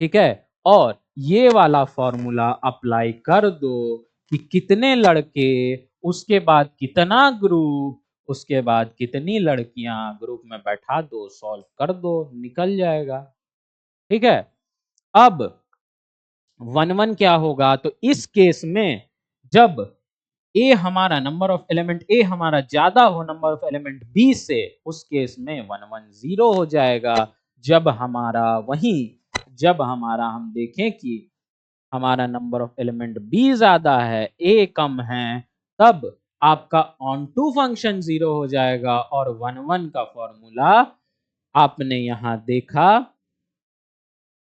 ठीक है, और ये वाला फॉर्मूला अप्लाई कर दो कि कितने लड़के, उसके बाद कितना ग्रुप, उसके बाद कितनी लड़कियां, ग्रुप में बैठा दो, सॉल्व कर दो, निकल जाएगा, ठीक है। अब 1 1 क्या होगा? तो इस केस में जब ए हमारा, नंबर ऑफ एलिमेंट ए हमारा ज्यादा हो नंबर ऑफ एलिमेंट बी से, उस केस में 1 1 0 हो जाएगा। जब हमारा वही, जब हमारा हम देखें कि हमारा नंबर ऑफ एलिमेंट बी ज्यादा है, ए कम है, तब आपका ऑन टू फंक्शन 0 हो जाएगा। और 1 1 का फॉर्मूला आपने यहां देखा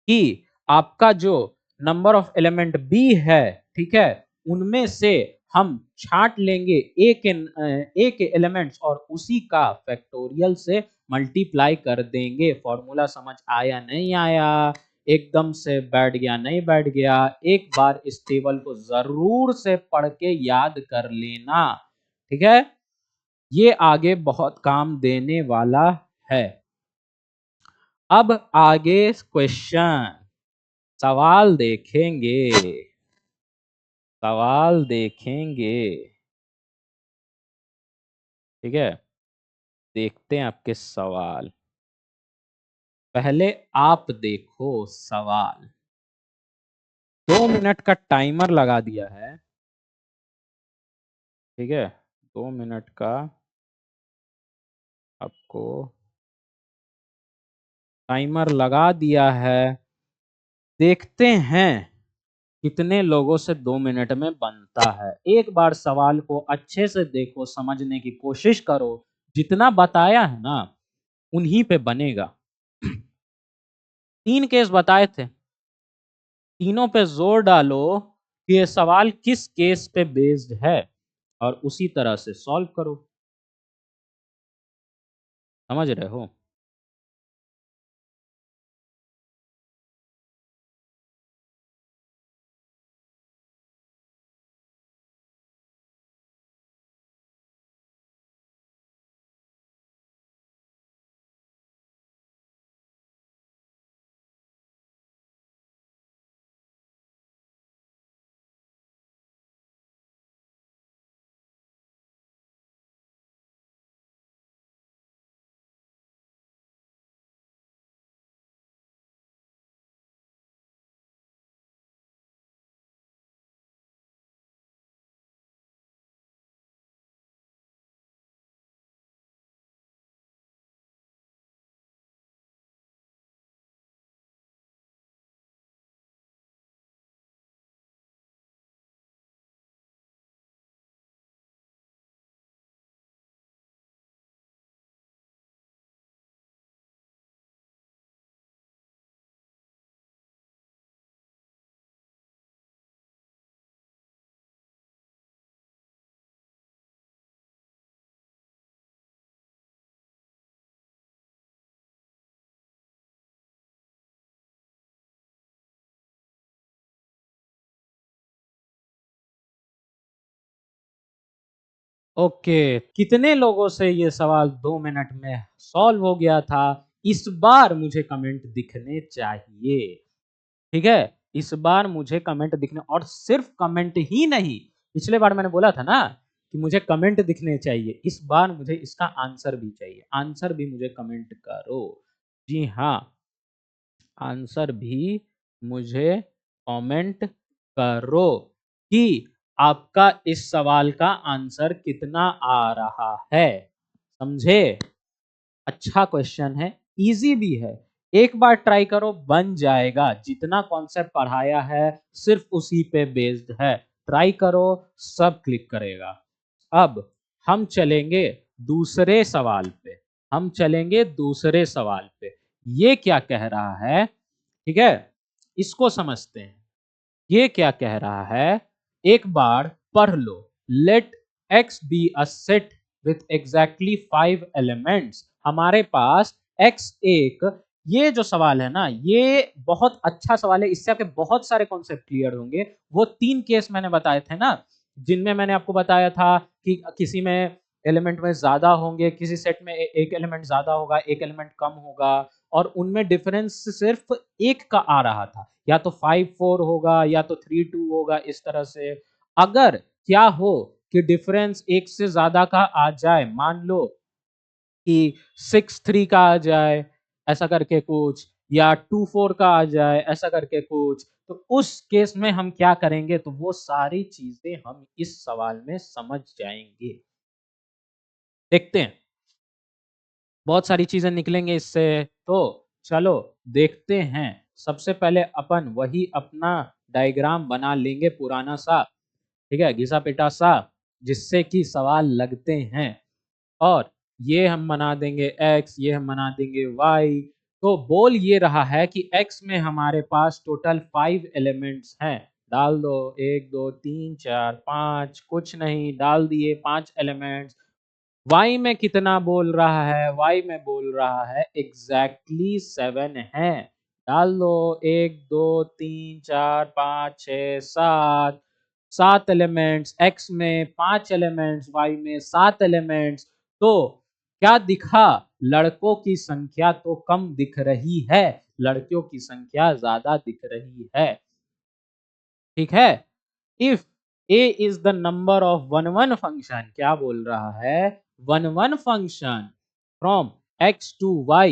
कि आपका जो नंबर ऑफ एलिमेंट बी है, ठीक है, उनमें से हम छांट लेंगे ए के एलिमेंट्स और उसी का फैक्टोरियल से मल्टीप्लाई कर देंगे। फॉर्मूला समझ आया नहीं आया? एकदम से बैठ गया नहीं बैठ गया? एक बार इस टेबल को जरूर से पढ़ के याद कर लेना, ठीक है, ये आगे बहुत काम देने वाला है। अब आगे क्वेश्चन, सवाल देखेंगे, सवाल देखेंगे, ठीक है। देखते हैं आपके सवाल। पहले आप देखो सवाल। 2 मिनट का टाइमर लगा दिया है, ठीक है, 2 मिनट का आपको टाइमर लगा दिया है। देखते हैं कितने लोगों से 2 मिनट में बनता है। एक बार सवाल को अच्छे से देखो, समझने की कोशिश करो। जितना बताया है ना उन्हीं पे बनेगा। 3 केस बताए थे, तीनों पे जोर डालो कि ये सवाल किस केस पे बेस्ड है और उसी तरह से सॉल्व करो। समझ रहे हो? ओके, कितने लोगों से ये सवाल 2 मिनट में सॉल्व हो गया था? इस बार मुझे कमेंट दिखने चाहिए। ठीक है? इस बार मुझे कमेंट दिखने, और सिर्फ कमेंट ही नहीं, पिछले बार मैंने बोला था ना कि मुझे कमेंट दिखने चाहिए, इस बार मुझे इसका आंसर भी चाहिए। आंसर भी मुझे कमेंट करो। जी हाँ, आंसर भी मुझे कमेंट करो कि आपका इस सवाल का आंसर कितना आ रहा है। समझे? अच्छा क्वेश्चन है, इजी भी है। एक बार ट्राई करो, बन जाएगा। जितना कॉन्सेप्ट पढ़ाया है सिर्फ उसी पे बेस्ड है। ट्राई करो, सब क्लिक करेगा। अब हम चलेंगे दूसरे सवाल पे। हम चलेंगे दूसरे सवाल पे। ये क्या कह रहा है? ठीक है, इसको समझते हैं। ये क्या कह रहा है, एक बार पढ़ लो। Let x be a set with exactly 5 elements. हमारे पास x एक, ये जो सवाल है ना, ये बहुत अच्छा सवाल है, इससे आपके बहुत सारे कॉन्सेप्ट क्लियर होंगे। वो 3 केस मैंने बताए थे ना, जिनमें मैंने आपको बताया था कि किसी में एलिमेंट में ज्यादा होंगे, किसी सेट में एक एलिमेंट ज्यादा होगा, एक एलिमेंट कम होगा, और उनमें डिफरेंस सिर्फ एक का आ रहा था, या तो 5-4 होगा या तो 3-2 होगा, इस तरह से। अगर क्या हो कि डिफरेंस एक से ज्यादा का आ जाए, मान लो कि 6-3 का आ जाए, ऐसा करके कुछ, या 2-4 का आ जाए, ऐसा करके कुछ, तो उस केस में हम क्या करेंगे? तो वो सारी चीजें हम इस सवाल में समझ जाएंगे। देखते हैं, बहुत सारी चीजें निकलेंगे इससे। तो चलो देखते हैं। सबसे पहले अपन वही अपना डायग्राम बना लेंगे पुराना सा, ठीक है, घिसा पिटा सा, जिससे कि सवाल लगते हैं। और ये हम बना देंगे x, ये हम बना देंगे y। तो बोल ये रहा है कि x में हमारे पास टोटल 5 एलिमेंट्स हैं। डाल दो, 1 2 3 4 5, कुछ नहीं, डाल दिए 5 एलिमेंट्स। y में कितना बोल रहा है? y में बोल रहा है एग्जैक्टली 7 है। डाल दो, 1 2 3 4 5 6 7, 7 एलिमेंट्स। x में 5 एलिमेंट्स, y में 7 एलिमेंट्स। तो क्या दिखा? लड़कों की संख्या तो कम दिख रही है, लड़कियों की संख्या ज्यादा दिख रही है। ठीक है? If a is the number of one function, क्या बोल रहा है? one function from x to y,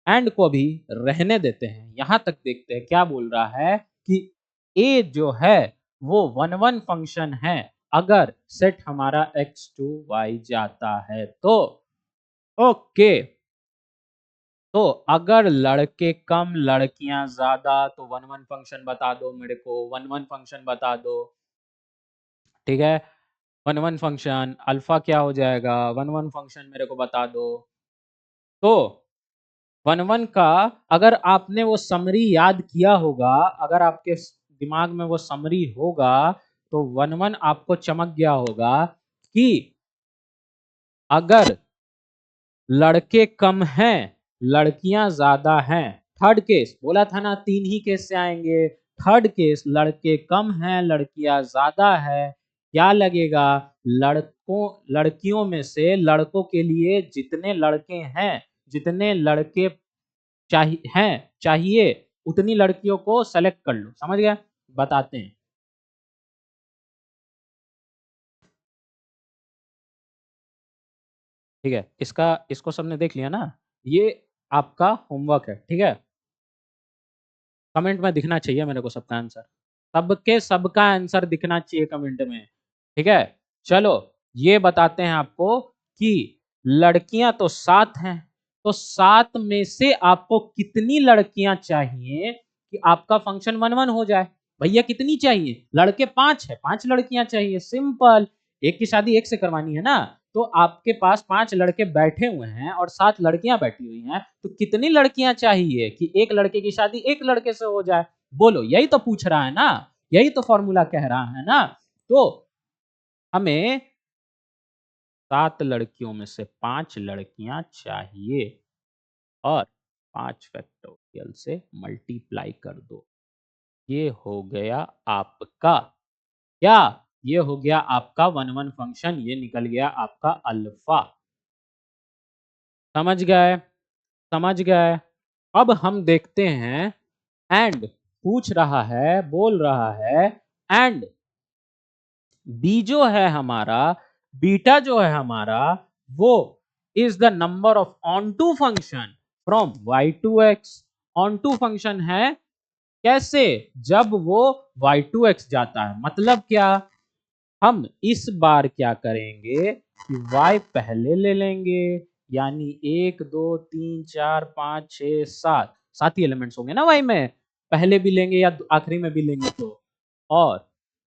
and को भी रहने देते हैं, यहां तक देखते हैं क्या बोल रहा है कि a जो है वो वन फंक्शन है अगर सेट हमारा x to y जाता है तो। ओके, तो अगर लड़के कम लड़कियां ज्यादा, तो वन फंक्शन बता दो मेरे को, वन फंक्शन बता दो। ठीक है, वन फंक्शन अल्फा क्या हो जाएगा? वन फंक्शन मेरे को बता दो। तो 1-1 का अगर आपने वो समरी याद किया होगा, अगर आपके दिमाग में वो समरी होगा, तो 1-1 आपको चमक गया होगा कि अगर लड़के कम हैं, लड़कियां ज्यादा हैं। थर्ड केस बोला था ना, 3 ही केस से आएंगे। थर्ड केस, लड़के कम हैं, लड़कियां ज्यादा है। क्या लगेगा? लड़कियों में से लड़कों के लिए जितने लड़के हैं, जितने लड़के चाहिए उतनी लड़कियों को सेलेक्ट कर लो। समझ गया? बताते हैं। ठीक है, इसको सबने देख लिया ना? ये आपका होमवर्क है, ठीक है? कमेंट में दिखना चाहिए मेरे को सबका आंसर, सबका आंसर दिखना चाहिए कमेंट में। ठीक है, चलो ये बताते हैं आपको कि लड़कियां तो 7 हैं, तो 7 में से आपको कितनी लड़कियां चाहिए कि आपका फंक्शन 1-1 हो जाए? भैया कितनी चाहिए? लड़के 5 है, 5 लड़कियां चाहिए। सिंपल, एक की शादी एक से करवानी है ना, तो आपके पास 5 लड़के बैठे हुए हैं और 7 लड़कियां बैठी हुई हैं, तो कितनी लड़कियां चाहिए कि एक लड़के की शादी एक लड़के से हो जाए? बोलो, यही तो पूछ रहा है ना, यही तो फॉर्मूला कह रहा है ना। तो हमें 7 लड़कियों में से 5 लड़कियां चाहिए और 5 फैक्टोरियल से मल्टीप्लाई कर दो। ये हो गया आपका क्या? ये हो गया आपका 1-1 फंक्शन, ये निकल गया आपका अल्फा। समझ गए? समझ गए? अब हम देखते हैं, एंड पूछ रहा है, बोल रहा है, एंड बी जो है हमारा, बीटा जो है हमारा, वो is the number of onto function from y to x। Onto function है कैसे? जब वो y टू x जाता है। मतलब क्या? हम इस बार क्या करेंगे कि y पहले ले लेंगे, यानी 1 2 3 4 5 6 7, 7 ही एलिमेंट्स होंगे ना y में, पहले भी लेंगे या आखिरी में भी लेंगे तो। और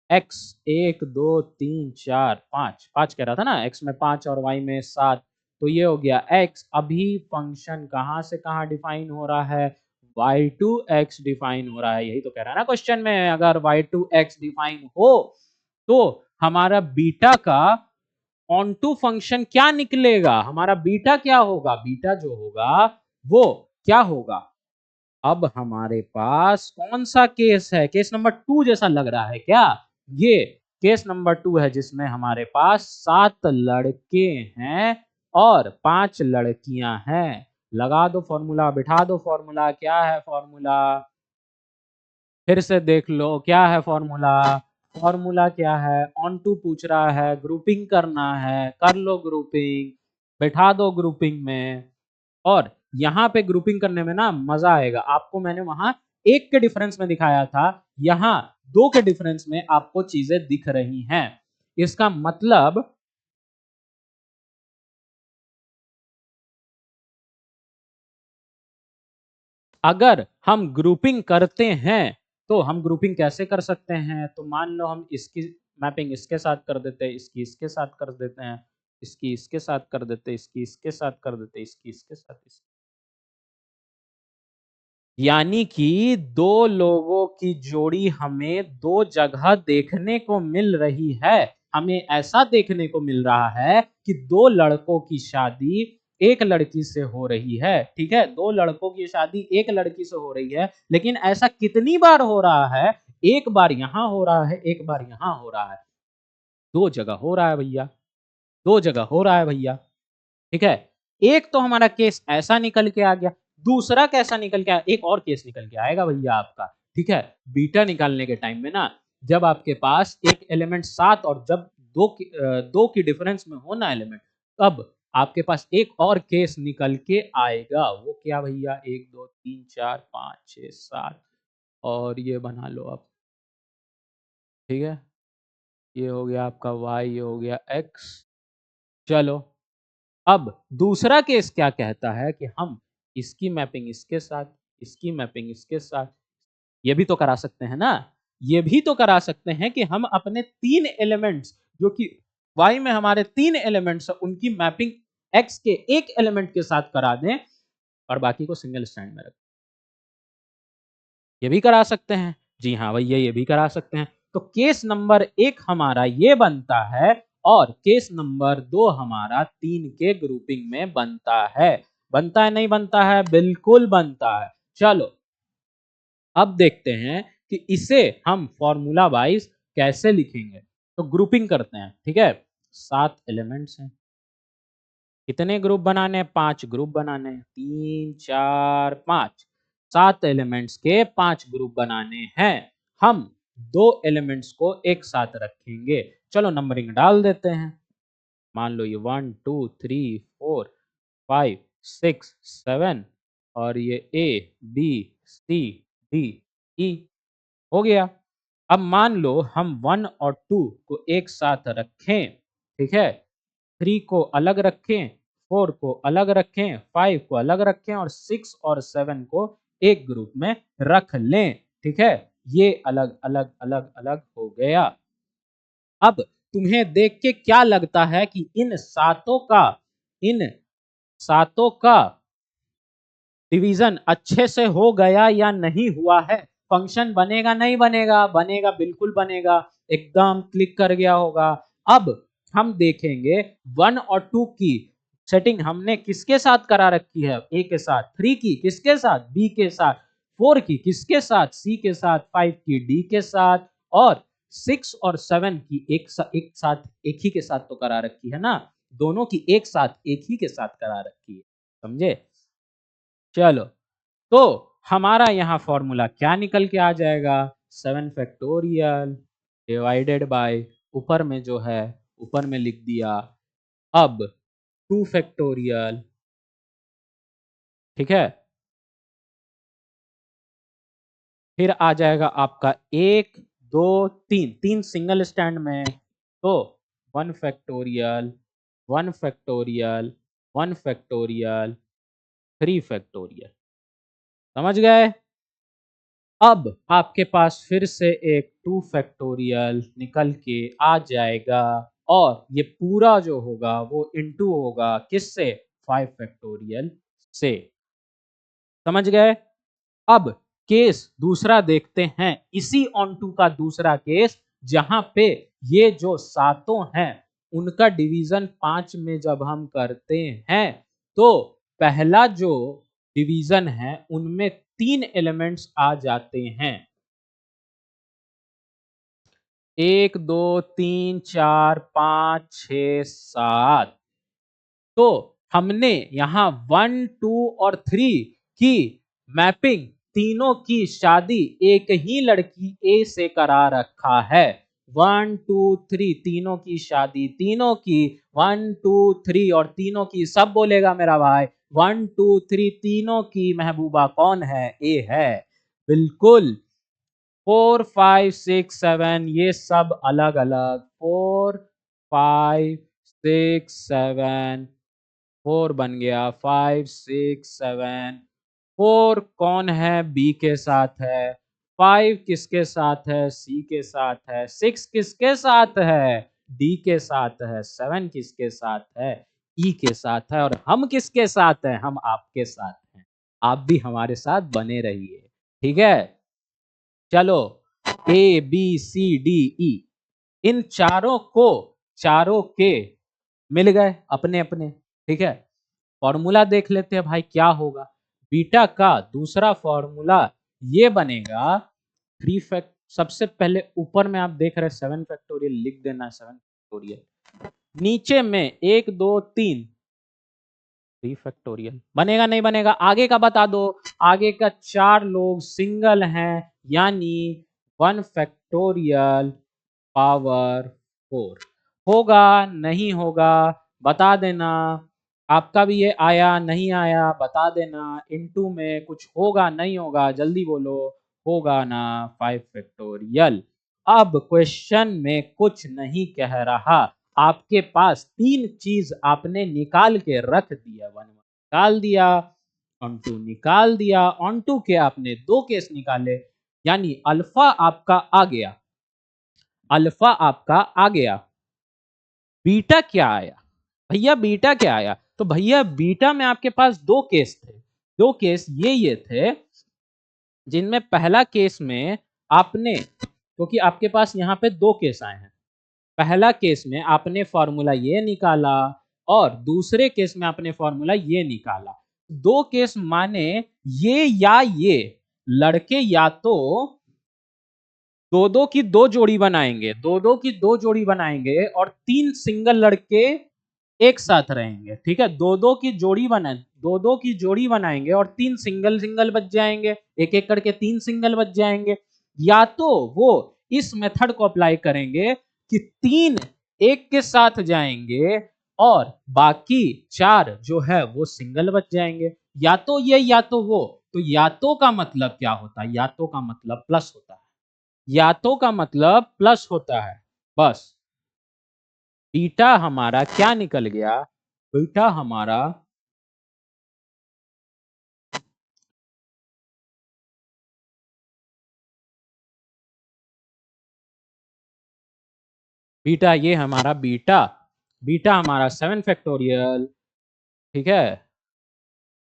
x 1 2 3 4 5, 5 कह रहा था ना, x में 5 और y में 7, तो ये हो गया x। अभी फंक्शन कहां से कहां डिफाइन हो रहा है? y टू x डिफाइन हो रहा है, यही तो कह रहा है ना क्वेश्चन में। अगर y टू x डिफाइन हो तो हमारा बीटा का ऑन टू फंक्शन क्या निकलेगा? हमारा बीटा क्या होगा? बीटा जो होगा वो क्या होगा? अब हमारे पास कौन सा केस है? केस नंबर 2 जैसा लग रहा है क्या? ये केस नंबर 2 है जिसमें हमारे पास 7 लड़के हैं और 5 लड़कियां हैं। लगा दो फॉर्मूला, बिठा दो फॉर्मूला। क्या है फॉर्मूला? फिर से देख लो, क्या है फॉर्मूला? फॉर्मूला क्या है? ऑन टू पूछ रहा है, ग्रुपिंग करना है, कर लो ग्रुपिंग, बैठा दो ग्रुपिंग में। और यहाँ पे ग्रुपिंग करने में ना मजा आएगा आपको। मैंने वहां एक के डिफरेंस में दिखाया था, यहाँ 2 के डिफरेंस में आपको चीजें दिख रही हैं। इसका मतलब अगर हम ग्रुपिंग करते हैं तो हम ग्रुपिंग कैसे कर सकते हैं? तो मान लो हम इसकी मैपिंग इसके साथ कर देते हैं, इसकी इसके साथ कर देते हैं, इसकी इसके साथ कर देते हैं, इसकी इसके साथ कर देते हैं, इसकी इसके साथ यानी कि 2 लोगों की जोड़ी हमें 2 जगह देखने को मिल रही है। हमें ऐसा देखने को मिल रहा है कि 2 लड़कों की शादी एक लड़की से हो रही है। ठीक है, 2 लड़कों की शादी एक लड़की से हो रही है, लेकिन ऐसा कितनी बार हो रहा है? एक बार यहां हो रहा है, एक बार यहां हो रहा है। 2 जगह हो रहा है भैया, 2 जगह हो रहा है भैया। ठीक है, एक तो हमारा केस ऐसा निकल के आ गया, दूसरा कैसा निकल के आया? एक और केस निकल के आएगा भैया आपका। ठीक है, बीटा निकालने के टाइम में ना, जब आपके पास एक एलिमेंट 7 और जब 2 की डिफरेंस में हो ना एलिमेंट, तब आपके पास एक और केस निकल के आएगा। वो क्या भैया? 1 2 3 4 5 6 7, और ये बना लो आप। ठीक है, ये हो गया आपका y, ये हो गया x। चलो, अब दूसरा केस क्या कहता है कि हम इसकी मैपिंग इसके साथ, इसकी मैपिंग इसके साथ, ये भी तो करा सकते हैं ना। ये भी तो करा सकते हैं कि हम अपने 3 एलिमेंट्स, जो कि y में हमारे 3 एलिमेंट्स है, उनकी मैपिंग x के एक एलिमेंट के साथ करा दें और बाकी को सिंगल स्टैंड में रखें। ये भी करा सकते हैं। जी हाँ भैया, ये भी करा सकते हैं। तो केस नंबर 1 हमारा ये बनता है और केस नंबर 2 हमारा 3 के ग्रुपिंग में बनता है। बनता है नहीं बनता है? बिल्कुल बनता है। चलो अब देखते हैं कि इसे हम फॉर्मूला वाइज कैसे लिखेंगे। तो ग्रुपिंग करते हैं, ठीक है। 7 एलिमेंट्स हैं। कितने ग्रुप बनाने हैं? 5 ग्रुप बनाने हैं। 3 4 5, 7 एलिमेंट्स के 5 ग्रुप बनाने हैं। हम 2 एलिमेंट्स को एक साथ रखेंगे। चलो नंबरिंग डाल देते हैं। मान लो ये 1 2 3 4 5 6 7 और ये A B C D E हो गया। अब मान लो हम 1 और 2 को एक साथ रखें, ठीक है। 3 को अलग रखें, 4 को अलग रखें, 5 को अलग रखें और 6 और 7 को एक ग्रुप में रख लें, ठीक है। ये अलग अलग अलग अलग हो गया। अब तुम्हें देख के क्या लगता है कि इन सातों का डिवीजन अच्छे से हो गया या नहीं हुआ है? फंक्शन बनेगा नहीं बनेगा? बनेगा, बिल्कुल बनेगा, एकदम क्लिक कर गया होगा। अब हम देखेंगे 1 और 2 की सेटिंग हमने किसके साथ करा रखी है? ए के साथ। 3 की किसके साथ? बी के साथ। 4 की किसके साथ? सी के साथ। 5 की डी के साथ और 6 और 7 की एक साथ एक ही के साथ तो करा रखी है ना। दोनों की एक साथ एक ही के साथ करा रखी है, समझे। चलो तो हमारा यहाँ फॉर्मूला क्या निकल के आ जाएगा? 7 फैक्टोरियल डिवाइडेड बाय ऊपर में जो है ऊपर में लिख दिया। अब 2 फैक्टोरियल, ठीक है। फिर आ जाएगा आपका 1 2 3, 3 सिंगल स्टैंड में। तो 1 फैक्टोरियल 1 फैक्टोरियल 1 फैक्टोरियल 3 फैक्टोरियल। समझ गए? अब आपके पास फिर से एक 2 फैक्टोरियल निकल के आ जाएगा और ये पूरा जो होगा वो इनटू होगा किससे? 5 फैक्टोरियल से। समझ गए? अब केस दूसरा देखते हैं, इसी ऑन टू का दूसरा केस, जहां पे ये जो सातों हैं उनका डिवीजन 5 में जब हम करते हैं तो पहला जो डिवीजन है उनमें 3 एलिमेंट्स आ जाते हैं। 1 2 3 4 5 6 7। तो हमने यहाँ 1 2 और 3 की मैपिंग, तीनों की शादी एक ही लड़की ए से करा रखा है। 1 2 3 तीनों की शादी, तीनों की 1 2 3 और तीनों की, सब बोलेगा मेरा भाई 1 2 3 तीनों की महबूबा कौन है? ए है, बिल्कुल। 4 5 6 7 ये सब अलग अलग। 4 5 6 7 4 बन गया। 5 6 7 4 कौन है? बी के साथ है। 5 किसके साथ है? सी के साथ है। 6 किसके साथ है? डी के साथ है। 7 किसके साथ है? ई के साथ है। और हम किसके साथ हैं? हम आपके साथ हैं। आप भी हमारे साथ बने रहिए, ठीक है। चलो A B C D E, इन चारों के मिल गए अपने अपने, ठीक है। फॉर्मूला देख लेते हैं भाई क्या होगा। बीटा का दूसरा फॉर्मूला ये बनेगा 3 फैक्ट, सबसे पहले ऊपर में आप देख रहे हैं 7 फैक्टोरियल, लिख देना 7 फैक्टोरियल। नीचे में 1 2 3 3 फैक्टोरियल। बनेगा नहीं बनेगा? आगे का बता दो। आगे का 4 लोग सिंगल हैं, यानी 1 फैक्टोरियल पावर 4 होगा नहीं होगा? बता देना। आपका भी ये आया नहीं आया? बता देना। इनटू में कुछ होगा नहीं होगा? जल्दी बोलो। होगा ना 5 फैक्टोरियल। अब क्वेश्चन में कुछ नहीं कह रहा, आपके पास 3 चीज आपने निकाल के रख दिया। 1 निकाल दिया, ऑन टू निकाल दिया, ऑन टू के आपने 2 केस निकाले, यानी अल्फा आपका आ गया। अल्फा आपका आ गया। बीटा क्या आया भैया? बीटा क्या आया? तो भैया बीटा में आपके पास दो केस थे, दो केस ये थे जिनमें पहला केस में आपने, क्योंकि आपके पास यहाँ पे दो केस आए हैं, पहला केस में आपने फॉर्मूला ये निकाला और दूसरे केस में आपने फॉर्मूला ये निकाला। दो केस माने ये या ये लड़के या तो दो दो की दो जोड़ी बनाएंगे, दो दो की दो जोड़ी बनाएंगे और तीन सिंगल लड़के एक साथ रहेंगे, ठीक है। दो दो की जोड़ी दो दो की जोड़ी बनाएंगे और तीन सिंगल सिंगल बच जाएंगे, एक एक करके तीन सिंगल बच जाएंगे। या तो वो इस मेथड को अप्लाई करेंगे कि तीन एक के साथ जाएंगे और बाकी चार जो है वो सिंगल बच जाएंगे, या तो ये या तो वो। तो या तो का मतलब क्या होता है, या तो का मतलब प्लस होता है, या तो का मतलब प्लस होता है। बस बीटा हमारा क्या निकल गया, बीटा हमारा बीटा ये हमारा बीटा, बीटा हमारा 7 फैक्टोरियल, ठीक है।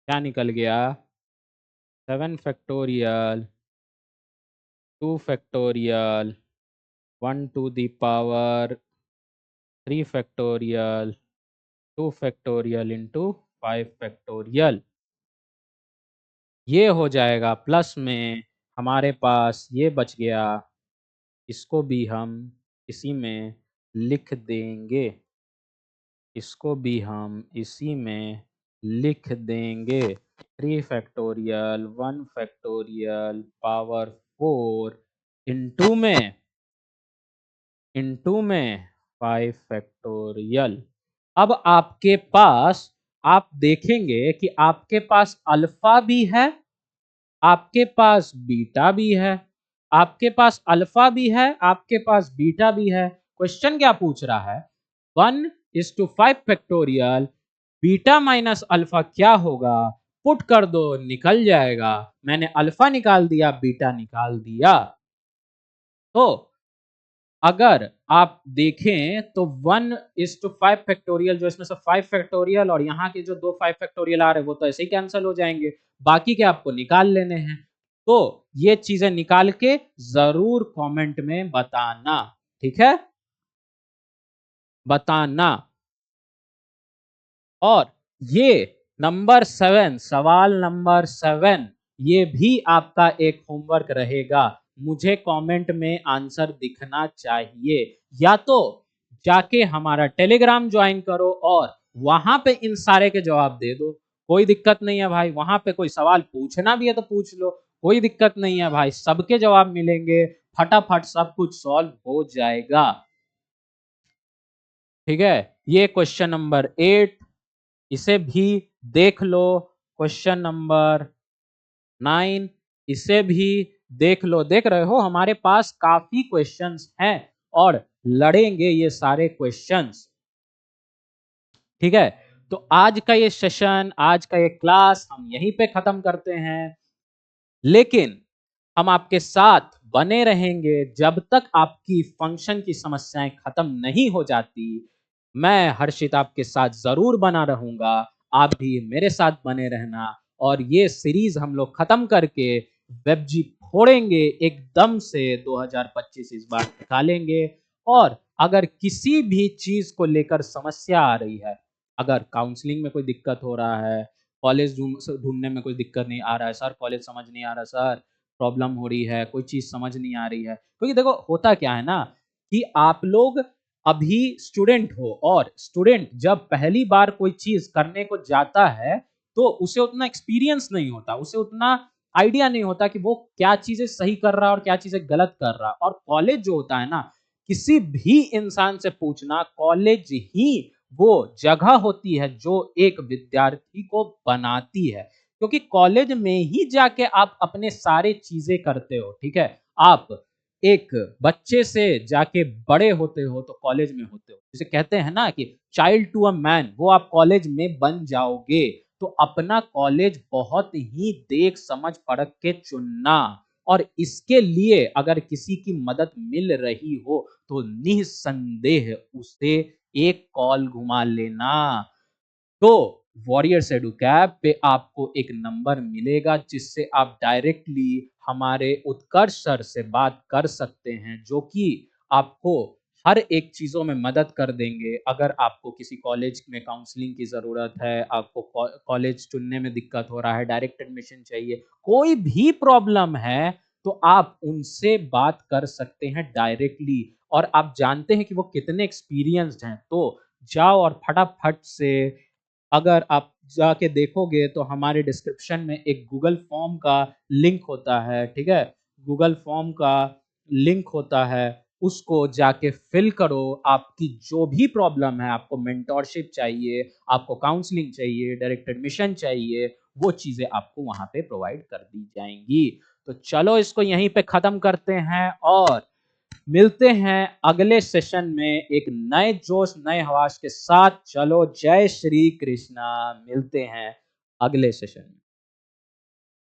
क्या निकल गया, 7 factorial 2 factorial 1 to the power 3 factorial 2 factorial into 5 factorial. ये हो जाएगा प्लस में हमारे पास ये बच गया, इसको भी हम इसी में लिख देंगे, इसको भी हम इसी में लिख देंगे। 3 फैक्टोरियल 1 फैक्टोरियल पावर 4 इंटू में 5 फैक्टोरियल। अब आपके पास, आप देखेंगे कि आपके पास अल्फा भी है, आपके पास बीटा भी है, आपके पास अल्फा भी है, आपके पास बीटा भी है। क्वेश्चन क्या पूछ रहा है, 1:5 फैक्टोरियल बीटा माइनस अल्फा क्या होगा, पुट कर दो निकल जाएगा। मैंने अल्फा निकाल दिया, बीटा निकाल दिया। तो अगर आप देखें तो 1:5 फैक्टोरियल, जो इसमें से 5 फैक्टोरियल और यहाँ के जो दो 5 फैक्टोरियल आ रहे हैं वो तो ऐसे ही कैंसिल हो जाएंगे, बाकी के आपको निकाल लेने हैं। तो ये चीजें निकाल के जरूर कमेंट में बताना, ठीक है, बताना। और ये नंबर 7, सवाल नंबर 7, ये भी आपका एक होमवर्क रहेगा। मुझे कमेंट में आंसर दिखना चाहिए, या तो जाके हमारा टेलीग्राम ज्वाइन करो और वहां पे इन सारे के जवाब दे दो, कोई दिक्कत नहीं है भाई। वहां पे कोई सवाल पूछना भी है तो पूछ लो, कोई दिक्कत नहीं है भाई, सबके जवाब मिलेंगे, फटाफट सब कुछ सॉल्व हो जाएगा, ठीक है। ये क्वेश्चन नंबर 8, इसे भी देख लो। क्वेश्चन नंबर 9, इसे भी देख लो। देख रहे हो हमारे पास काफी क्वेश्चंस हैं और लड़ेंगे ये सारे क्वेश्चंस, ठीक है। तो आज का ये सेशन, आज का ये क्लास हम यहीं पे खत्म करते हैं, लेकिन हम आपके साथ बने रहेंगे जब तक आपकी फंक्शन की समस्याएं खत्म नहीं हो जाती। मैं हर्षित आपके साथ जरूर बना रहूंगा, आप भी मेरे साथ बने रहना। और ये सीरीज हम लोग खत्म करके वेबजी फोड़ेंगे एकदम से, 2025 इस बार निकालेंगे। और अगर किसी भी चीज को लेकर समस्या आ रही है, अगर काउंसलिंग में कोई दिक्कत हो रहा है, कॉलेज ढूंढने में कोई दिक्कत नहीं आ रहा है, सर कॉलेज समझ नहीं आ रहा, सर प्रॉब्लम हो रही है, कोई चीज समझ नहीं आ रही है, क्योंकि देखो होता क्या है ना कि आप लोग अभी स्टूडेंट हो, और स्टूडेंट जब पहली बार कोई चीज करने को जाता है तो उसे उतना एक्सपीरियंस नहीं होता, उसे उतना आइडिया नहीं होता कि वो क्या चीजें सही कर रहा है और क्या चीजें गलत कर रहा है। और कॉलेज जो होता है ना, किसी भी इंसान से पूछना, कॉलेज ही वो जगह होती है जो एक विद्यार्थी को बनाती है, क्योंकि कॉलेज में ही जाके आप अपने सारे चीजें करते हो, ठीक है। आप एक बच्चे से जाके बड़े होते हो तो कॉलेज में होते हो, जिसे कहते हैं ना कि चाइल्ड टू अ मैन, वो आप कॉलेज में बन जाओगे। तो अपना कॉलेज बहुत ही देख समझ परख के चुनना, और इसके लिए अगर किसी की मदद मिल रही हो तो निसंदेह उसे एक कॉल घुमा लेना। तो वॉरियर्स एडुकैप पे आपको एक नंबर मिलेगा जिससे आप डायरेक्टली हमारे उत्कर्ष सर से बात कर सकते हैं, जो कि आपको हर एक चीज़ों में मदद कर देंगे। अगर आपको किसी कॉलेज में काउंसलिंग की ज़रूरत है, आपको कॉलेज चुनने में दिक्कत हो रहा है, डायरेक्ट एडमिशन चाहिए, कोई भी प्रॉब्लम है, तो आप उनसे बात कर सकते हैं डायरेक्टली। और आप जानते हैं कि वो कितने एक्सपीरियंस्ड हैं, तो जाओ और फटाफट से, अगर आप जाके देखोगे तो हमारे डिस्क्रिप्शन में एक गूगल फॉर्म का लिंक होता है, ठीक है? गूगल फॉर्म का लिंक होता है, उसको जाके फिल करो। आपकी जो भी प्रॉब्लम है, आपको मेंटोरशिप चाहिए, आपको काउंसलिंग चाहिए, डायरेक्ट एडमिशन चाहिए, वो चीज़ें आपको वहाँ पे प्रोवाइड कर दी जाएँगी। तो चलो इसको यहीं पे ख़त्म करते हैं और मिलते हैं अगले सेशन में एक नए जोश, नए हवास के साथ। चलो, जय श्री कृष्णा, मिलते हैं अगले सेशन में।